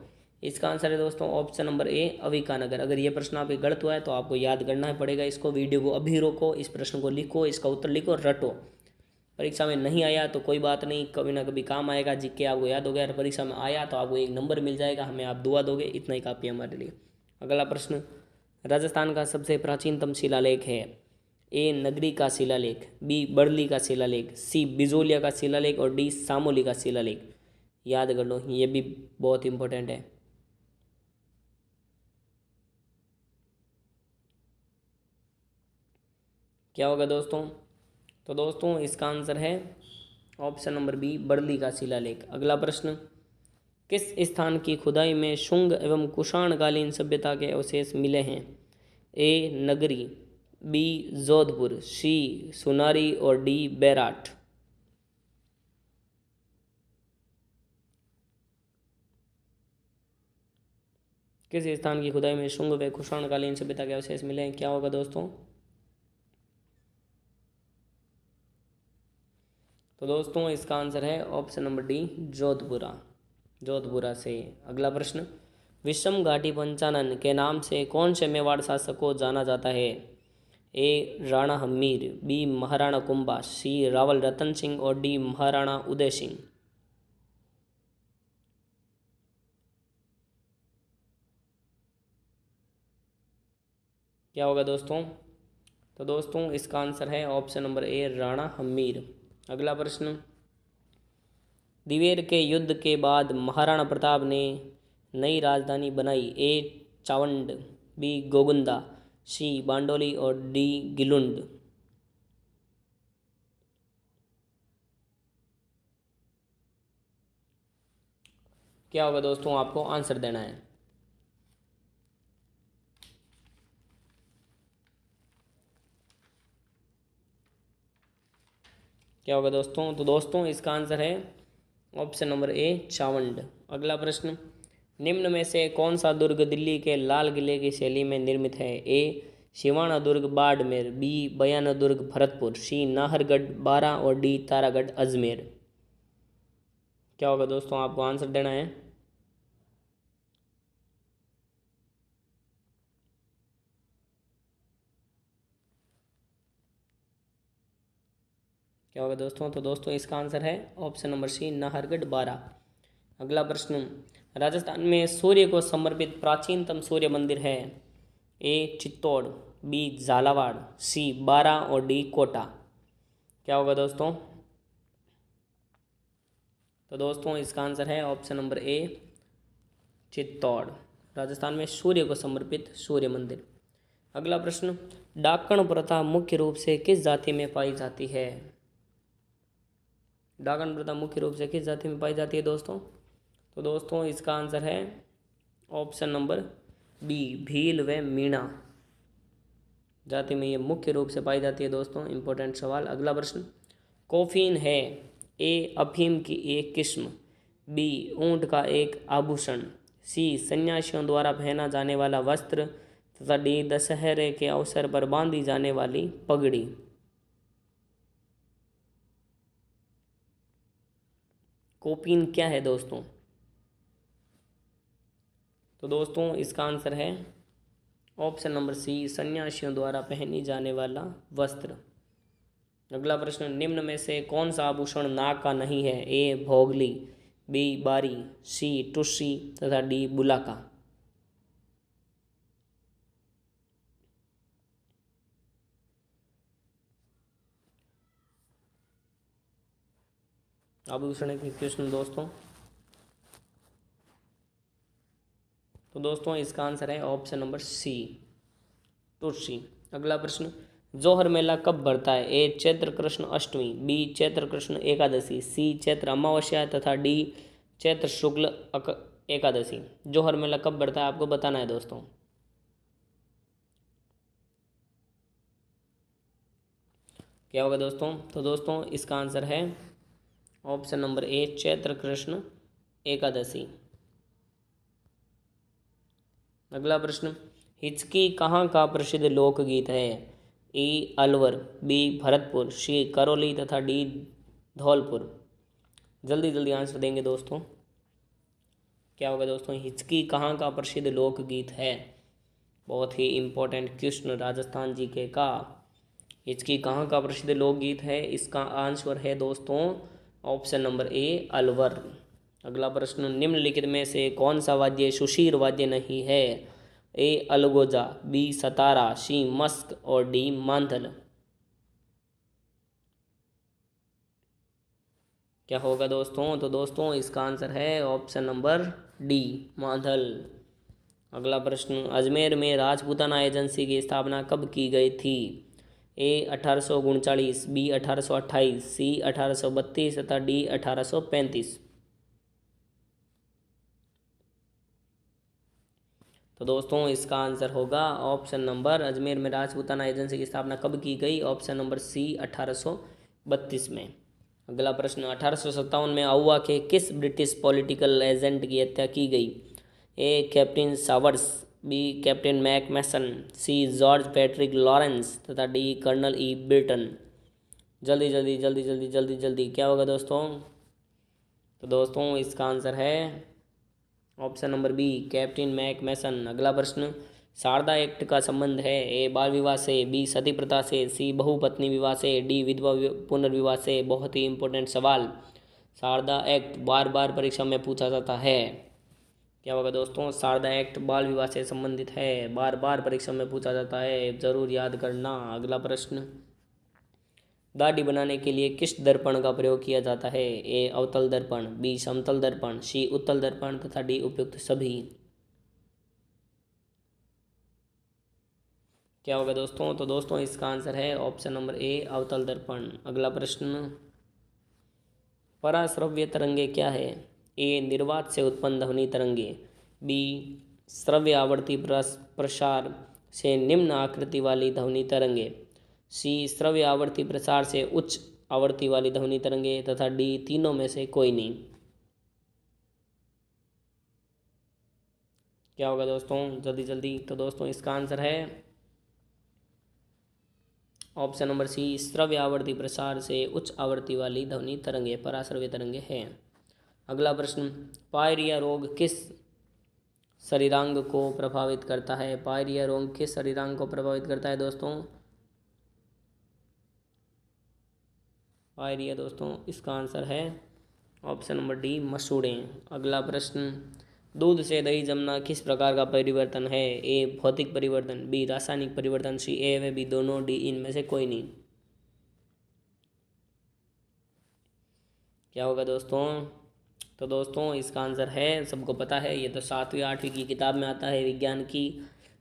S1: इसका आंसर है दोस्तों ऑप्शन नंबर ए, अविका नगर। अगर ये प्रश्न आपके गलत हुआ है तो आपको याद करना ही पड़ेगा इसको। वीडियो को अभी रोको, इस प्रश्न को लिखो, इसका उत्तर लिखो, रटो। परीक्षा में नहीं आया तो कोई बात नहीं, कभी ना कभी काम आएगा। जीके आपको याद हो गया, और परीक्षा में आया तो आपको एक नंबर मिल जाएगा, हमें आप दुआ दोगे, इतना ही काफ़ी है हमारे लिए। अगला प्रश्न, राजस्थान का सबसे प्राचीनतम शिलालेख है? ए नगरी का शिलालेख, बी बड़ली का शिलालेख, सी बिजोलिया का शिलालेख और डी सामोली का शिलालेख। याद कर लो, ये भी बहुत इंपॉर्टेंट है। क्या होगा दोस्तों? तो दोस्तों इसका आंसर है ऑप्शन नंबर बी, बड़ली का शिलालेख। अगला प्रश्न, किस स्थान की खुदाई में शुंग एवं कुषाणकालीन सभ्यता के अवशेष मिले हैं? ए नगरी, बी जोधपुर, सी सुनारी और डी बैराट। किस स्थान की खुदाई में शुंग व कुषाणकालीन सभ्यता के अवशेष मिले हैं? क्या होगा दोस्तों? तो दोस्तों इसका आंसर है option number D, Jodhpura. Jodhpura से। अगला प्रश्न, विषम घाटी पंचानन के नाम से कौन से मेवाड़ शासक को जाना जाता है? ए राणा हम्मीर, बी महाराणा कुंभा, सी रावल रतन सिंह और डी महाराणा उदय सिंह। क्या होगा दोस्तों? तो दोस्तों इसका आंसर है ऑप्शन नंबर ए, राणा हम्मीर। अगला प्रश्न, दिवेर के युद्ध के बाद महाराणा प्रताप ने नई राजधानी बनाई? ए चावंड, बी गोगुंदा, सी बांडोली और डी गिलुंड। क्या होगा दोस्तों, आपको आंसर देना है। क्या होगा दोस्तों? तो दोस्तों इसका आंसर है ऑप्शन नंबर ए, चावंड। अगला प्रश्न, निम्न में से कौन सा दुर्ग दिल्ली के लाल किले की शैली में निर्मित है? ए शिवाना दुर्ग बाड़मेर, बी बयाना दुर्ग भरतपुर, सी नाहरगढ़ बारा और डी तारागढ़ अजमेर। क्या होगा दोस्तों, आपको आंसर देना है। क्या होगा दोस्तों? तो दोस्तों इसका आंसर है ऑप्शन नंबर सी, नाहरगढ़ बारा। अगला प्रश्न, राजस्थान में सूर्य को समर्पित प्राचीनतम सूर्य मंदिर है? ए चित्तौड़, बी झालावाड़, सी बारा और डी कोटा। क्या होगा दोस्तों? तो दोस्तों इसका आंसर है ऑप्शन नंबर ए, चित्तौड़। राजस्थान में सूर्य को समर्पित सूर्य मंदिर। अगला प्रश्न, डाकण प्रथा मुख्य रूप से किस जाति में पाई जाती है? डाकण प्रथा मुख्य रूप से किस जाति में पाई जाती है दोस्तों? तो दोस्तों इसका आंसर है ऑप्शन नंबर बी, भील व मीणा जाति में ये मुख्य रूप से पाई जाती है दोस्तों। इंपॉर्टेंट सवाल। अगला प्रश्न, कॉफीन है ए अफीम की एक किस्म, बी ऊंट का एक आभूषण, सी सन्यासियों द्वारा पहना जाने वाला वस्त्र तथा डी दशहरे के अवसर पर बांधी जाने वाली पगड़ी। कॉफीन क्या है दोस्तों? तो दोस्तों इसका आंसर है ऑप्शन नंबर सी, सन्यासियों द्वारा पहनी जाने वाला वस्त्र। अगला प्रश्न, निम्न में से कौन सा आभूषण नाक का नहीं है? ए भोगली, बी बारी, सी टुस्सी तथा डी बुलाका। आभूषण के क्वेश्चन दोस्तों। तो दोस्तों इसका आंसर है ऑप्शन नंबर सी, टुस्सी। अगला प्रश्न, जौहर मेला कब बढ़ता है? ए चैत्र कृष्ण अष्टमी, बी चैत्र कृष्ण एकादशी, सी चैत्र अमावस्या तथा डी चैत्र शुक्ल एकादशी। जौहर मेला कब बढ़ता है आपको बताना है दोस्तों। क्या होगा दोस्तों? तो दोस्तों इसका आंसर है ऑप्शन नंबर ए, चैत्र कृष्ण एकादशी। अगला प्रश्न, हिचकी कहाँ का प्रसिद्ध लोकगीत है? ए अलवर, बी भरतपुर, सी करौली तथा डी धौलपुर। जल्दी जल्दी आंसर देंगे दोस्तों। क्या होगा दोस्तों? हिचकी कहाँ का प्रसिद्ध लोकगीत है? बहुत ही इम्पोर्टेंट क्वेश्चन राजस्थान जी के का। हिचकी कहाँ का प्रसिद्ध लोकगीत है? इसका आंसर है दोस्तों ऑप्शन नंबर ए, अलवर। अगला प्रश्न, निम्नलिखित में से कौन सा वाद्य सुशीर वाद्य नहीं है? ए अलगोजा, बी सतारा, सी मस्क और डी मांधल। क्या होगा दोस्तों? तो दोस्तों इसका आंसर है ऑप्शन नंबर डी, मांधल। अगला प्रश्न, अजमेर में राजपूताना एजेंसी की स्थापना कब की गई थी? ए 1839, बी 1828, सी 1832 तथा डी 1835। तो दोस्तों इसका आंसर होगा ऑप्शन नंबर, अजमेर में राजपूताना एजेंसी की स्थापना कब की गई? ऑप्शन नंबर सी, 1832 में। अगला प्रश्न, 1857 में आउवा के किस ब्रिटिश पॉलिटिकल एजेंट की हत्या की गई? A captain Sowers, B captain Mac Mason, C George Patrick Lawrence तथा डी कर्नल ई ब्रिटन। जल्दी जल्दी जल्दी जल्दी जल्दी जल्दी। क्या होगा दोस्तों? तो दोस्तों इसका आंसर है option number B, captain Mac Mason. अगला प्रश्न, शारदा एक्ट का संबंध है? ए बाल विवाह से, बी सती प्रथा से, सी बहुपत्नी विवाह से, डी विधवा पुनर्विवाह से। बहुत ही इंपॉर्टेंट सवाल। शारदा एक्ट बार बार परीक्षा में पूछा जाता है। क्या होगा दोस्तों? शारदा एक्ट बाल विवाह से संबंधित है, बार बार परीक्षा में पूछा जाता है, जरूर याद करना। अगला प्रश्न, दाढ़ी बनाने के लिए किस दर्पण का प्रयोग किया जाता है? ए अवतल दर्पण, बी समतल दर्पण, सी उत्तल दर्पण तथा डी उपयुक्त सभी। क्या होगा दोस्तों? तो दोस्तों इसका आंसर है ऑप्शन नंबर ए, अवतल दर्पण। अगला प्रश्न, पराश्रव्य तरंगे क्या है? ए निर्वात से उत्पन्न ध्वनि तरंगे, बी श्रव्य आवर्ती प्रसार से निम्न आकृति वाली ध्वनि तरंगे, सी श्रव्य आवर्ती प्रसार से उच्च आवर्ती वाली ध्वनि तरंगे तथा डी तीनों में से कोई नहीं। क्या होगा दोस्तों? जल्दी जल्दी। तो दोस्तों इसका आंसर है ऑप्शन नंबर सी, श्रव्य आवर्ती प्रसार से उच्च आवर्ती वाली ध्वनि तरंगे पराश्रव्य तरंगे हैं। अगला प्रश्न, पायरिया रोग किस शरीरांग को प्रभावित करता है? पायरिया रोग किस शरीरांग को प्रभावित करता है दोस्तों? पायरिया दोस्तों इसका आंसर है ऑप्शन नंबर डी मसूड़ें। अगला प्रश्न, दूध से दही जमना किस प्रकार का परिवर्तन है? ए भौतिक परिवर्तन, बी रासायनिक परिवर्तन, सी ए व बी दोनों, डी इनमें से कोई नहीं। क्या होगा दोस्तों? तो दोस्तों इसका आंसर है, सबको पता है, ये तो 7वीं 8वीं की किताब में आता है विज्ञान की।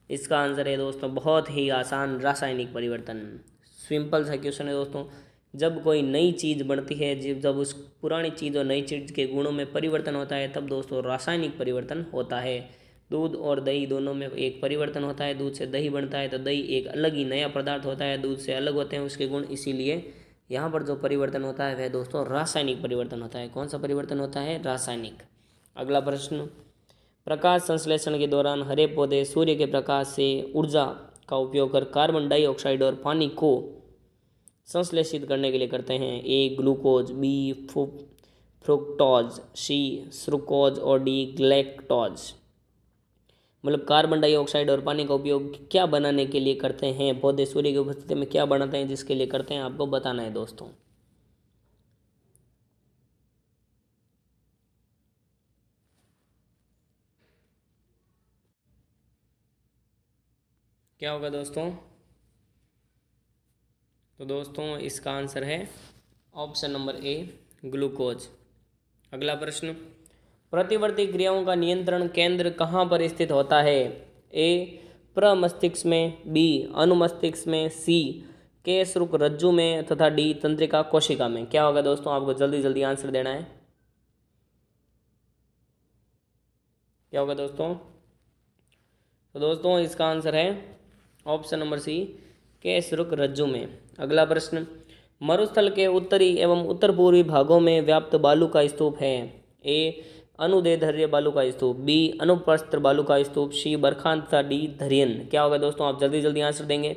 S1: इसका आंसर है दोस्तों बहुत ही आसान, रासायनिक परिवर्तन। सिंपल सा क्वेश्चन है दोस्तों। जब कोई नई चीज़ बनती है, जब उस पुरानी चीज़ और नई चीज़ के गुणों में परिवर्तन होता है, तब दोस्तों रासायनिक परिवर्तन होता है। दूध और दही दोनों में एक परिवर्तन होता है। दूध से दही बनता है तो दही एक अलग ही नया पदार्थ होता है, दूध से अलग होते हैं उसके गुण, इसीलिए यहाँ पर जो परिवर्तन होता है वह दोस्तों रासायनिक परिवर्तन होता है। कौन सा परिवर्तन होता है? रासायनिक। अगला प्रश्न, प्रकाश संश्लेषण के दौरान हरे पौधे सूर्य के प्रकाश से ऊर्जा का उपयोग कर कार्बन डाइऑक्साइड और पानी को संश्लेषित करने के लिए करते हैं। ए ग्लूकोज, बी फ्रुक्टोज, सी सुक्रोज और डी ग्लैक्टोज। मतलब कार्बन डाइऑक्साइड और पानी का उपयोग क्या बनाने के लिए करते हैं? पौधे सूर्य की उपस्थिति में क्या बनाते हैं जिसके लिए करते हैं, आपको बताना है दोस्तों। क्या होगा दोस्तों? तो दोस्तों इसका आंसर है ऑप्शन नंबर ए ग्लूकोज। अगला प्रश्न, प्रतिवर्ती क्रियाओं का नियंत्रण केंद्र कहाँ पर स्थित होता है? ए प्रमस्तिष्क में, बी अनुमस्तिष्क में, सी केशरुक रज्जु में तथा डी तंत्रिका कोशिका में। क्या होगा दोस्तों? आपको जल्दी जल्दी आंसर देना है। क्या होगा दोस्तों? तो दोस्तों इसका आंसर है ऑप्शन नंबर सी केशरुक रज्जु में। अगला प्रश्न, मरुस्थल के उत्तरी एवं उत्तर पूर्वी भागों में व्याप्त बालू का स्तूप है। ए अनुदैर्ध्य बालू का स्तूप, बी अनुप्रस्थ बालू का स्तूप, सी बरखान तथा डी धैर्यन। क्या होगा दोस्तों? आप जल्दी जल्दी आंसर देंगे।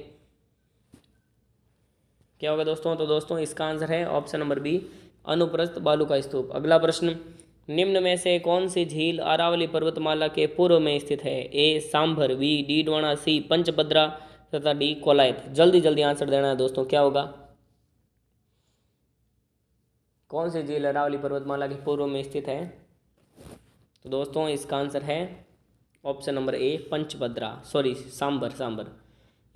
S1: क्या होगा दोस्तों? तो दोस्तों इसका आंसर है ऑप्शन नंबर बी अनुप्रस्थ बालू का स्तूप। अगला प्रश्न, निम्न में से कौन सी झील अरावली पर्वतमाला के पूर्व में स्थित है? ए सांभर, बी डीडवाना, सी पंचभद्रा तथा डी कोलायत। जल्दी जल्दी आंसर देना है दोस्तों। क्या होगा? कौन सी झील अरावली पर्वतमाला के पूर्व में स्थित है? तो दोस्तों इसका आंसर है option number A Panchbhadra, sorry Sambhar.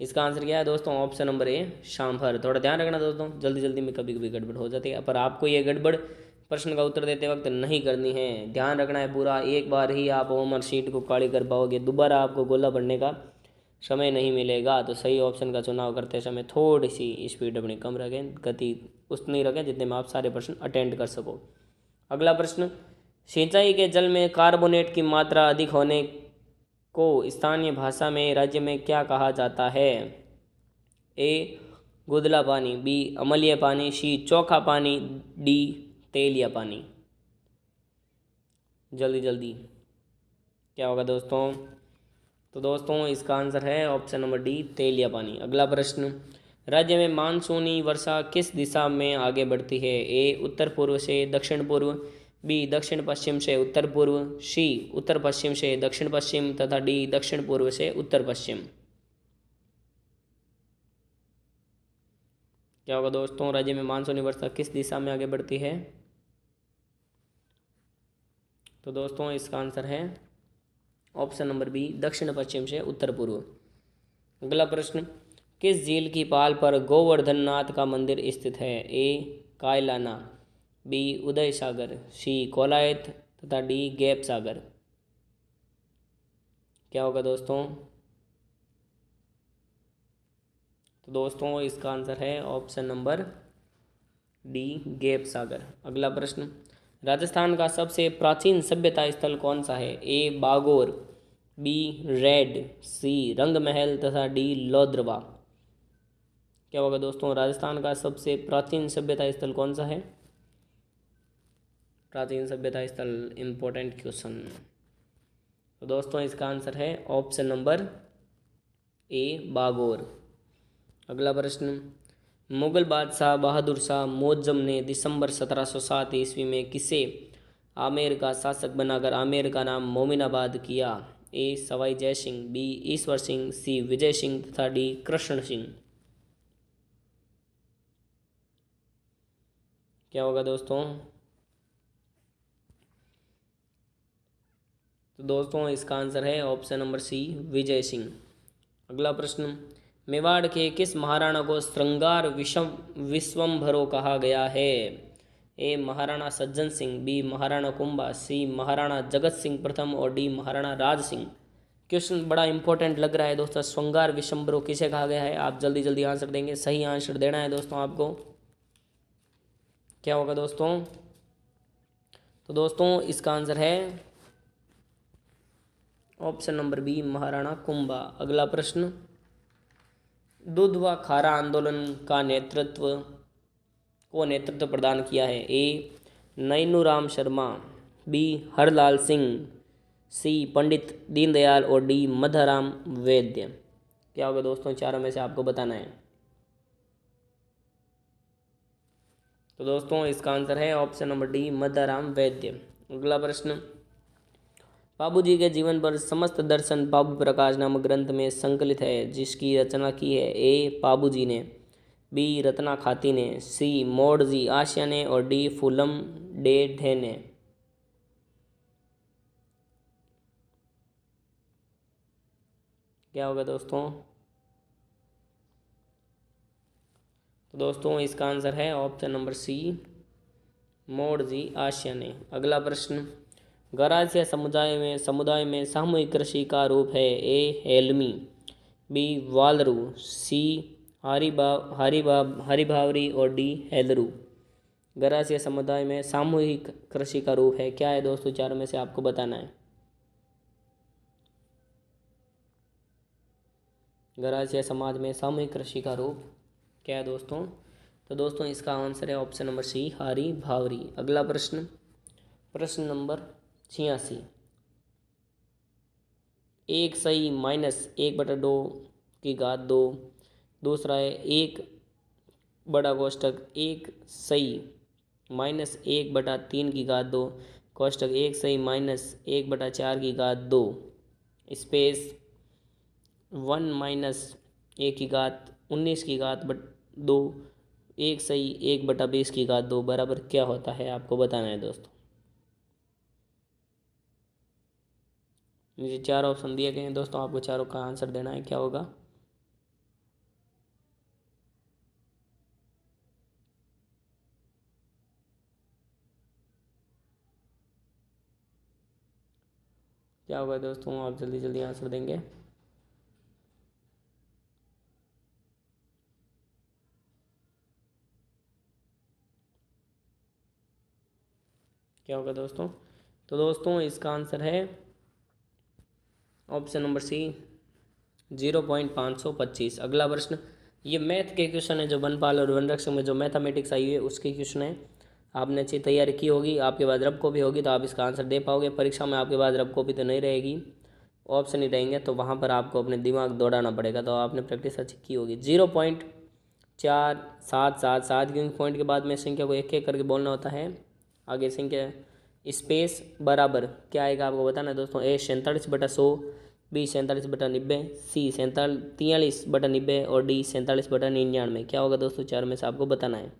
S1: इसका आंसर क्या है दोस्तों? Option number A Sambhar. थोड़ा ध्यान रखना दोस्तों, जल्दी जल्दी में कभी कभी गड़बड़ हो जाती है, पर आपको ये गड़बड़ प्रश्न का उत्तर देते वक्त नहीं करनी है, ध्यान रखना है पूरा। एक बार ही आप होमवर्क शीट को काली कर पाओगे, दोबारा आपको गोला भरने का समय नहीं मिलेगा। तो सही ऑप्शन का चुनाव करते समय थोड़ी सी स्पीड अपनी कम रखें, गति उतनी रखें जितने में आप सारे प्रश्न अटेंड कर सको। अगला प्रश्न, सिंचाई के जल में कार्बोनेट की मात्रा अधिक होने को स्थानीय भाषा में राज्य में क्या कहा जाता है? ए गुदला पानी, बी अम्लीय पानी, सी चोखा पानी, डी तेलिया पानी। जल्दी जल्दी। क्या होगा दोस्तों? तो दोस्तों इसका आंसर है ऑप्शन नंबर डी तेलिया पानी। अगला प्रश्न, राज्य में मानसूनी वर्षा किस दिशा में आगे बढ़ती है? ए उत्तर पूर्व से दक्षिण पूर्व, बी दक्षिण पश्चिम से उत्तर पूर्व, सी उत्तर पश्चिम से दक्षिण पश्चिम तथा डी दक्षिण पूर्व से उत्तर पश्चिम। क्या होगा दोस्तों? राज्य में मानसूनी वर्षा किस दिशा में आगे बढ़ती है? तो दोस्तों इसका आंसर है ऑप्शन नंबर बी दक्षिण पश्चिम से उत्तर पूर्व। अगला प्रश्न, किस झील की पाल पर गोवर्धन नाथ का मंदिर स्थित है? ए कायलाना, बी उदय सागर, सी कोलायत तथा डी गैप सागर। क्या होगा दोस्तों? तो दोस्तों इसका आंसर है ऑप्शन नंबर डी गैप सागर। अगला प्रश्न, राजस्थान का सबसे प्राचीन सभ्यता स्थल कौन सा है? ए बागोर, बी रेड, सी रंग महल तथा डी लोद्रवा। क्या होगा दोस्तों? राजस्थान का सबसे प्राचीन सभ्यता स्थल कौन सा है? प्राचीन सभ्यता स्थल, इम्पोर्टेंट क्वेश्चन। तो दोस्तों इसका आंसर है ऑप्शन नंबर ए बागोर। अगला प्रश्न, मुगल बादशाह बहादुर शाह मोअज्जम ने दिसंबर 1707 ईस्वी में किसे आमेर का शासक बनाकर आमेर का नाम मोमिनाबाद किया? ए सवाई जय सिंह, बी ईश्वर सिंह, सी विजय सिंह तथा डी कृष्ण सिंह। क्या होगा दोस्तों? तो दोस्तों इसका आंसर है ऑप्शन नंबर सी, विजय सिंह। अगला प्रश्न, मेवाड़ के किस महाराणा को श्रृंगार विश्वम्भरो कहा गया है? ए महाराणा सज्जन सिंह, बी महाराणा कुंभा, सी महाराणा जगत सिंह प्रथम और डी महाराणा राज सिंह। क्वेश्चन बड़ा इंपॉर्टेंट लग रहा है दोस्तों। श्रृंगार विश्वम्भरो किसे कहा गया है? आप जल्दी जल्दी आंसर देंगे, सही आंसर देना है दोस्तों आपको। क्या होगा दोस्तों? तो दोस्तों इसका आंसर है option number B, Maharana Kumbha. अगला प्रश्न, दूध व खारा आंदोलन का नेतृत्व प्रदान किया है? ए नैनूराम शर्मा, बी हरलाल सिंह, सी पंडित दीनदयाल और डी मधाराम वैद्य। क्या होगा दोस्तों? चारों में से आपको बताना है। तो दोस्तों इसका आंसर है ऑप्शन नंबर डी, मधाराम वैद्य। अगला प्रश्न, बाबूजी के जीवन पर समस्त दर्शन बाबू प्रकाश नामक ग्रंथ में संकलित है, जिसकी रचना की है? ए बाबूजी ने, बी रत्ना खाती ने, सी मोडजी आशिया ने और डी फूलम डे ढे ने। क्या होगा दोस्तों? तो दोस्तों इसका आंसर है ऑप्शन नंबर सी, मोडजी आशिया ने। अगला प्रश्न, गरासिया समुदाय में सामूहिक कृषि का रूप है? ए हेलमी, बी वालरू, सी हरिभावरी और डी हेलरू। गरासिया समुदाय में सामूहिक कृषि का रूप है, क्या है दोस्तों? चारों में से आपको बताना है। गरासिया समाज में सामूहिक कृषि का रूप क्या है दोस्तों? तो दोस्तों इसका आंसर है ऑप्शन नंबर सी, हरिभावरी। अगला प्रश्न, प्रश्न नंबर 86, एक सही माइनस 1/2 की घात 2। दूसरा है एक बड़ा कोष्टक एक सही माइनस 1/3 की घात 2, कोष्टक एक सही माइनस 1/4 की घात 2, स्पेस 1 माइनस 1 की घात 19 की घात 2, एक सही 1/20 की घात 2 बराबर क्या होता है? आपको बताना है दोस्तों। नीचे 4 ऑप्शन दिए गए हैं दोस्तों, आपको चारों का आंसर देना है। क्या होगा? क्या होगा दोस्तों? आप जल्दी जल्दी आंसर देंगे। क्या होगा दोस्तों? तो दोस्तों इसका आंसर है ऑप्शन नंबर सी, 0.525। अगला प्रश्न, ये मैथ के क्वेश्चन है, जो वनपाल और वनरक्षक में जो मैथमेटिक्स आई है उसके क्वेश्चन है। आपने अच्छी तैयारी की होगी, आपके पास रब कॉपी होगी तो आप इसका आंसर दे पाओगे। परीक्षा में आपके पास रब कॉपी तो नहीं रहेगी, ऑप्शन ही रहेंगे, तो वहाँ पर आपको अपने दिमाग दौड़ाना पड़ेगा। तो आपने प्रैक्टिस अच्छी की होगी। 0.4777, क्योंकि पॉइंट के बाद में संख्या को एक एक करके बोलना होता है। आगे संख्या स्पेस बराबर क्या आएगा आपको बताना है दोस्तों। ए 47/100, बी 47/90, सी 43/90 और डी 47/99। क्या होगा दोस्तों? चार में से आपको बताना है।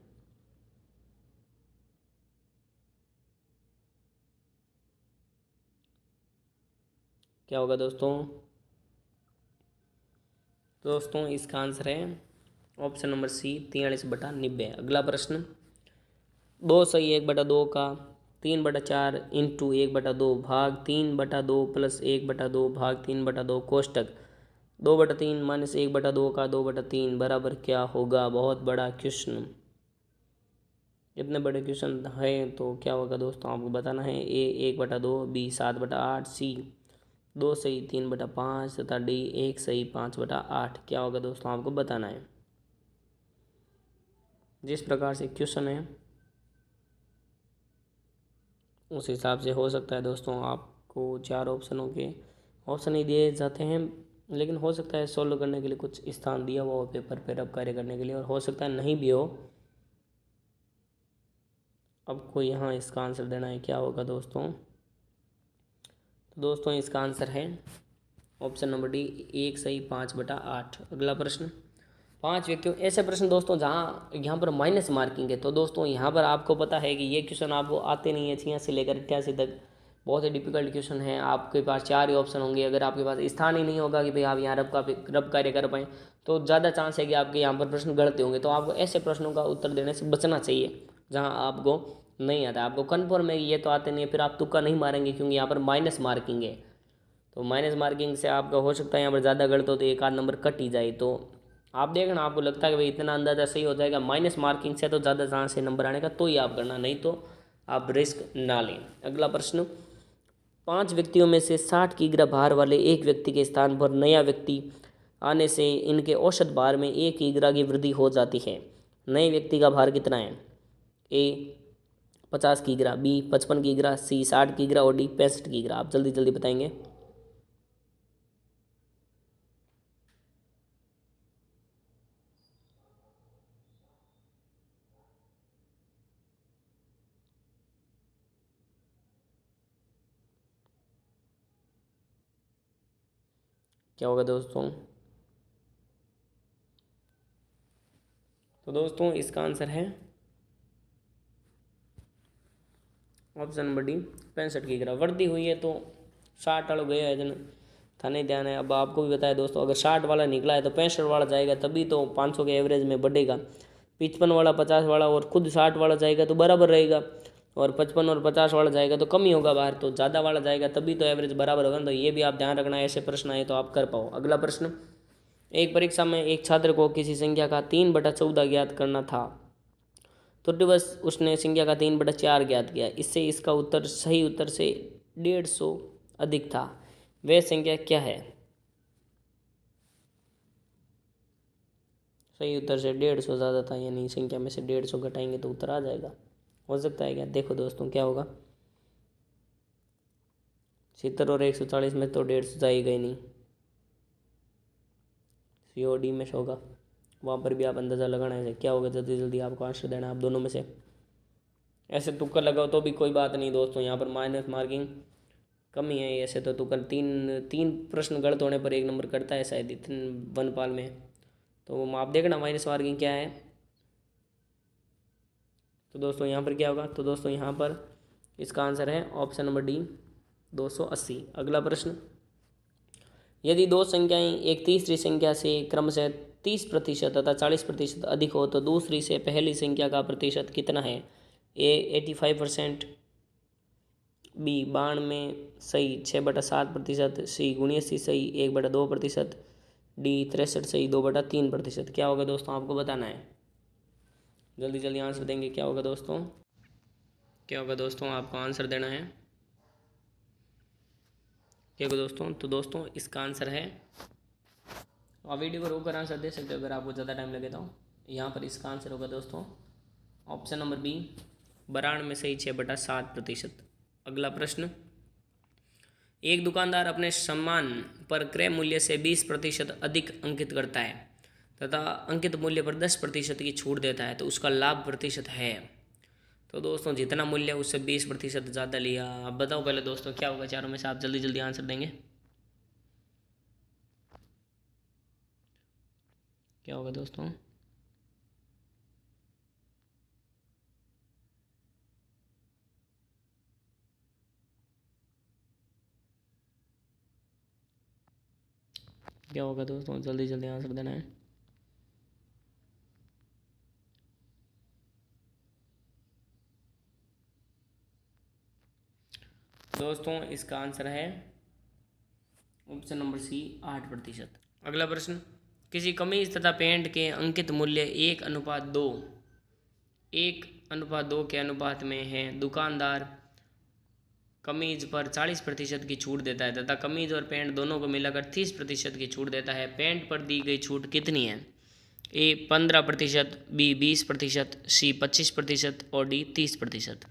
S1: क्या होगा दोस्तों? दोस्तों इसका आंसर है ऑप्शन नंबर सी, 43/90। अगला प्रश्न, 2 सही 1/2 का 3/4 इंटू 1/2 भाग 3/2 प्लस 1/2 भाग 3/2 कोष्टक 2/3 माइनस 1/2 का 2/3 बराबर क्या होगा? बहुत बड़ा क्वेश्चन, इतने बड़े क्वेश्चन है तो क्या होगा दोस्तों? आपको बताना है। ए 1/2, बी 7/8, सी 2 सही 3/5 तथा डी 1 सही 5/8। क्या होगा दोस्तों? आपको बताना है। जिस प्रकार से क्वेश्चन है उस हिसाब से हो सकता है दोस्तों। आपको 4 ऑप्शनों के ऑप्शन ही दिए जाते हैं, लेकिन हो सकता है सोल्व करने के लिए कुछ स्थान दिया हुआ हो पेपर पर अब कार्य करने के लिए, और हो सकता है नहीं भी हो। अब को यहाँ इसका आंसर देना है। क्या होगा दोस्तों? तो दोस्तों इसका आंसर है ऑप्शन नंबर डी, 1 सही 5/8। अगला प्रश्न, 5 व्यक्तियों, ऐसे प्रश्न दोस्तों जहाँ यहाँ पर माइनस मार्किंग है, तो दोस्तों यहाँ पर आपको पता है कि ये क्वेश्चन आपको आते नहीं है 86 से लेकर 88 तक, बहुत ही डिफिकल्ट क्वेश्चन है। आपके पास 4 ही ऑप्शन होंगे, अगर आपके पास स्थान ही नहीं होगा कि भाई आप यहाँ रब कार्य कर पाएँ, तो ज़्यादा चांस है कि आपके यहाँ पर प्रश्न गलत होंगे। तो आपको ऐसे प्रश्नों का उत्तर देने से बचना चाहिए जहाँ आपको नहीं आता। आपको कन्फर्म है कि ये तो आते नहीं है, फिर आप तुक्का नहीं मारेंगे, क्योंकि यहाँ पर माइनस मार्किंग है। तो माइनस मार्किंग से आपका हो सकता है यहाँ पर ज़्यादा गलत हो तो एक आध नंबर कट ही जाए। तो आप देखना, आपको लगता है कि भाई इतना अंदाज़ा सही हो जाएगा, माइनस मार्किंग से तो ज़्यादा चांस है नंबर आने का, तो ही आप करना, नहीं तो आप रिस्क ना लें। अगला प्रश्न, 5 व्यक्तियों में से 60 किग्रा भार वाले एक व्यक्ति के स्थान पर नया व्यक्ति आने से इनके औसत भार में 1 किग्रा की वृद्धि हो जाती है। नए व्यक्ति का भार कितना है? ए 50 किग्रा, बी 55 किग्रा, सी 60 किग्रा और डी 65 किग्रा। आप जल्दी जल्दी बताएंगे। क्या होगा दोस्तों? तो दोस्तों इसका आंसर है ऑप्शन नंबर डी 65 किग्रा। वृद्धि हुई है तो 60 वाला गया है जन था, नहीं ध्यान है। अब आपको भी बताया दोस्तों, अगर 60 वाला निकला है तो 65 वाला जाएगा, तभी तो 500 के एवरेज में बढ़ेगा। 55 वाला 50 वाला और खुद 60 वाला जाएगा तो बराबर रहेगा, और 55 और 50 वाला जाएगा तो कम ही होगा बाहर, तो ज़्यादा वाला जाएगा तभी तो एवरेज बराबर होगा। तो ये भी आप ध्यान रखना, ऐसे प्रश्न आए तो आप कर पाओ। अगला प्रश्न, एक परीक्षा में एक छात्र को किसी संख्या का 3/14 ज्ञात करना था, त्रुटिवश उसने संख्या का 3/4 ज्ञात किया। इससे इसका उत्तर सही उत्तर से 150 अधिक था, वह संख्या क्या है? सही उत्तर से 150 ज़्यादा था, यानी संख्या में से 150 घटाएंगे तो उत्तर आ जाएगा। हो सकता है क्या? देखो दोस्तों क्या होगा। 70 और 140 में तो 150 जाएगा ही नहीं, COD में होगा, वहाँ पर भी आप अंदाज़ा लगाना है क्या होगा। जल्दी जल्दी आपको आंसर देना है, आप दोनों में से। ऐसे तुक्का लगाओ तो भी कोई बात नहीं दोस्तों, यहाँ पर माइनस मार्किंग कमी है। ऐसे तो तुक्का तीन तीन प्रश्न गलत होने पर 1 नंबर कटता है शायद वन पाल में। तो आप देखना माइनस मार्किंग क्या है। तो दोस्तों यहाँ पर क्या होगा? तो दोस्तों यहाँ पर इसका आंसर है ऑप्शन नंबर डी 280। अगला प्रश्न, यदि दो संख्याएं एक तीसरी संख्या से क्रमशः 30% तथा 40% अधिक हो तो दूसरी से पहली संख्या का प्रतिशत कितना है? ए 85%, बी 92 सही 6/7%, सी 79 सही 1/2%, डी 63 सही 2/3%। क्या होगा दोस्तों? आपको बताना है, जल्दी जल्दी आंसर देंगे। क्या होगा दोस्तों? क्या होगा दोस्तों? आपको आंसर देना है। क्या होगा दोस्तों? तो दोस्तों इसका आंसर है, आप वीडियो को रोक कर आंसर दे सकते हो अगर आपको ज़्यादा टाइम लगे तो। यहाँ पर इसका आंसर होगा दोस्तों ऑप्शन नंबर बी 92 सही 6/7%। अगला प्रश्न, एक दुकानदार अपने सामान पर क्रय मूल्य से 20% अधिक अंकित करता है तथा अंकित मूल्य पर 10% की छूट देता है, तो उसका लाभ प्रतिशत है। तो दोस्तों जितना मूल्य उससे 20% ज़्यादा लिया। आप बताओ पहले दोस्तों क्या होगा, चारों में से आप जल्दी जल्दी आंसर देंगे। क्या होगा दोस्तों? क्या होगा दोस्तों? जल्दी जल्दी आंसर देना है। दोस्तों इसका आंसर है ऑप्शन नंबर सी 8%। अगला प्रश्न, किसी कमीज तथा पैंट के अंकित मूल्य 1:2 के अनुपात में है। दुकानदार कमीज पर 40% की छूट देता है तथा कमीज और पैंट दोनों को मिलाकर 30% की छूट देता है। पैंट पर दी गई छूट कितनी है? ए 15%, बी 20%, सी 25% और डी 30%।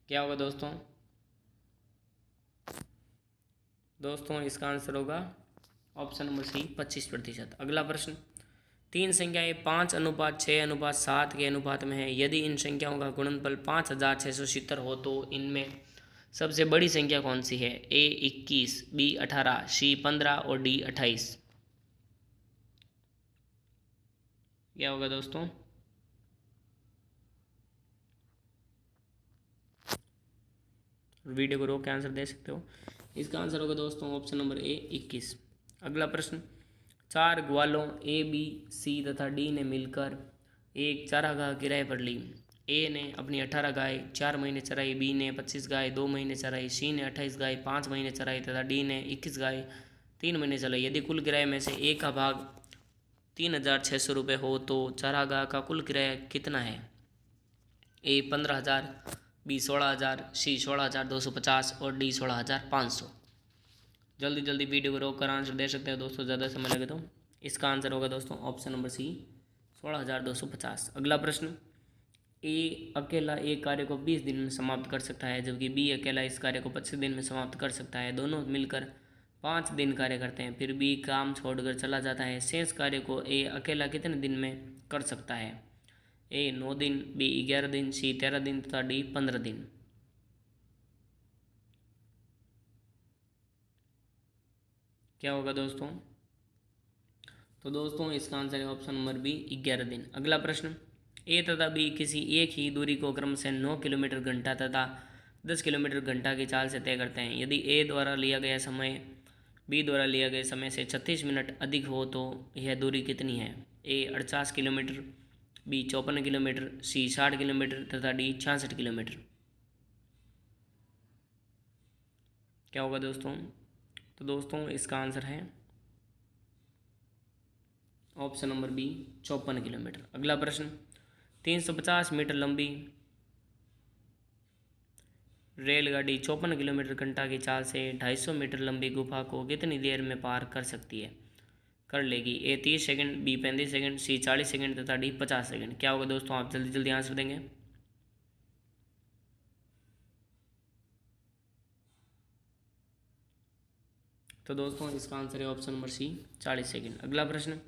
S1: क्या होगा दोस्तों? दोस्तों इसका आंसर होगा ऑप्शन नंबर सी 25%। अगला प्रश्न, 3 संख्याएं 5:6:7 के अनुपात में है। यदि इन संख्याओं का गुणनफल 5670 हो तो इनमें सबसे बड़ी संख्या कौन सी है? ए 21, बी 18, सी 15 और डी 28। क्या होगा दोस्तों? वीडियो को रोक के आंसर दे सकते हो। इसका आंसर होगा दोस्तों ऑप्शन नंबर ए 21। अगला प्रश्न, 4 ग्वालों ए बी सी तथा डी ने मिलकर एक चारागाह किराए पर ली। ए ने अपनी 18 गाय 4 महीने चराई, बी ने 25 गाय 2 महीने चराई, सी ने 28 गाय 5 महीने चराई तथा डी ने 21 गाय 3 महीने चलाई। यदि कुल किराए में से ए का भाग 3,600 रुपये हो तो चारागाह का कुल किराया कितना है? ए 15,000, बी 16,000, सी 16,250 और डी 16,500। जल्दी जल्दी वीडियो को रोक कर आंसर दे सकते हो दोस्तों, ज़्यादा समय लगे तो। इसका आंसर होगा दोस्तों ऑप्शन नंबर सी 16,250। अगला प्रश्न, ए अकेला एक कार्य को 20 दिन में समाप्त कर सकता है जबकि बी अकेला इस कार्य को 25 दिन में समाप्त कर सकता है। दोनों मिलकर 5 दिन कार्य करते हैं, फिर बी काम छोड़कर चला जाता है। शेष कार्य को ए अकेला कितने दिन में कर सकता है? ए 9 दिन, बी 11 दिन, सी 13 दिन तथा डी 15 दिन। क्या होगा दोस्तों? तो दोस्तों इसका आंसर है ऑप्शन नंबर बी 11 दिन। अगला प्रश्न, ए तथा बी किसी एक ही दूरी को क्रमशः 9 किलोमीटर घंटा तथा 10 किलोमीटर घंटा की चाल से तय करते हैं। यदि ए द्वारा लिया गया समय बी द्वारा लिया गया समय से 36 मिनट अधिक हो तो यह दूरी कितनी है? ए 48 किलोमीटर, बी 54 किलोमीटर, सी 60 किलोमीटर तथा डी 66 किलोमीटर। क्या होगा दोस्तों? तो दोस्तों इसका आंसर है ऑप्शन नंबर बी 54 किलोमीटर। अगला प्रश्न, 350 मीटर लंबी रेलगाड़ी 54 किलोमीटर घंटा की चाल से 250 मीटर लंबी गुफा को कितनी देर में पार कर लेगी? ए 30 सेकंड, बी 35 सेकंड, सी 40 सेकंड तथा डी 50 सेकंड। क्या होगा दोस्तों? आप जल्दी जल्दी आंसर देंगे। तो दोस्तों इसका आंसर है ऑप्शन नंबर सी 40 सेकंड। अगला प्रश्न,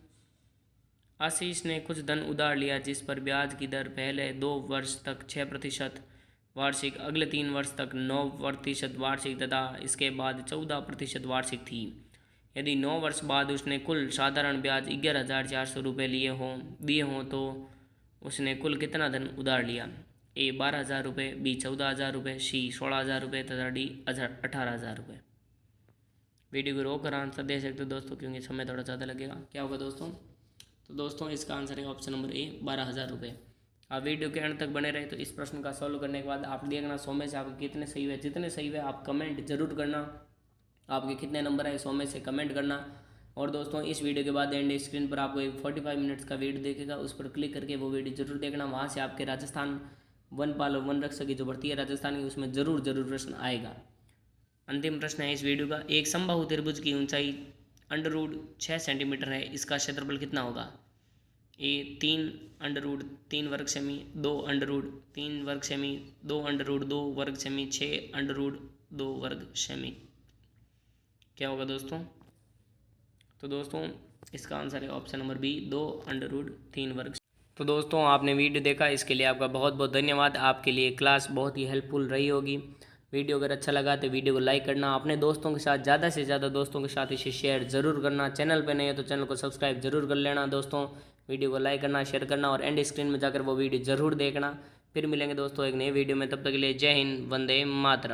S1: आशीष ने कुछ धन उधार लिया जिस पर ब्याज की दर पहले 2 वर्ष तक 6% वार्षिक, अगले 3 वर्ष तक 9% वार्षिक तथा इसके बाद 14% वार्षिक थी। यदि 9 वर्ष बाद उसने कुल साधारण ब्याज 11,400 रुपये दिए हों तो उसने कुल कितना धन उधार लिया? ए 12,000 रुपये, बी 14,000 रुपये, सी 16,000 रुपये तथा डी 18,000 रुपये। वीडियो को रोक कर आंसर दे सकते हो दोस्तों क्योंकि समय थोड़ा ज़्यादा लगेगा। क्या होगा दोस्तों? तो दोस्तों इसका आंसर है ऑप्शन नंबर ए 12,000 रुपये। आप वीडियो के अंत तक बने रहे तो इस प्रश्न का सॉल्व करने के बाद आप देखना 100 में से आपके कितने सही हुए। जितने सही हुए आप कमेंट जरूर करना, आपके कितने नंबर आए 100 में से कमेंट करना। और दोस्तों इस वीडियो के बाद एंड स्क्रीन पर आपको एक 45 मिनट्स का वीडियो देखेगा, उस पर क्लिक करके वो वीडियो जरूर देखना। वहाँ से आपके राजस्थान वनपाल और वन रक्षक की जो भर्ती है राजस्थान की उसमें जरूर प्रश्न आएगा। अंतिम प्रश्न है इस वीडियो का, एक समबाहु त्रिभुज की ऊंचाई √6 सेंटीमीटर है, इसका क्षेत्रफल कितना होगा? ए 3 वर्ग सेमी, 2 वर्ग सेमी, 2 वर्ग सेमी, 6 वर्ग सेमी। क्या होगा दोस्तों? तो दोस्तों इसका आंसर है ऑप्शन नंबर बी 2 वर्ग। तो दोस्तों आपने वीडियो देखा, इसके लिए आपका बहुत बहुत धन्यवाद। आपके लिए क्लास बहुत ही हेल्पफुल रही होगी। वीडियो अगर अच्छा लगा तो वीडियो को लाइक करना, अपने दोस्तों के साथ ज़्यादा से ज़्यादा दोस्तों के साथ इसे शेयर ज़रूर करना। चैनल पे नहीं है तो चैनल को सब्सक्राइब जरूर कर लेना दोस्तों। वीडियो को लाइक करना, शेयर करना और एंड स्क्रीन में जाकर वो वीडियो ज़रूर देखना। फिर मिलेंगे दोस्तों एक नई वीडियो में, तब तक के लिए जय हिंद, वंदे मातरम।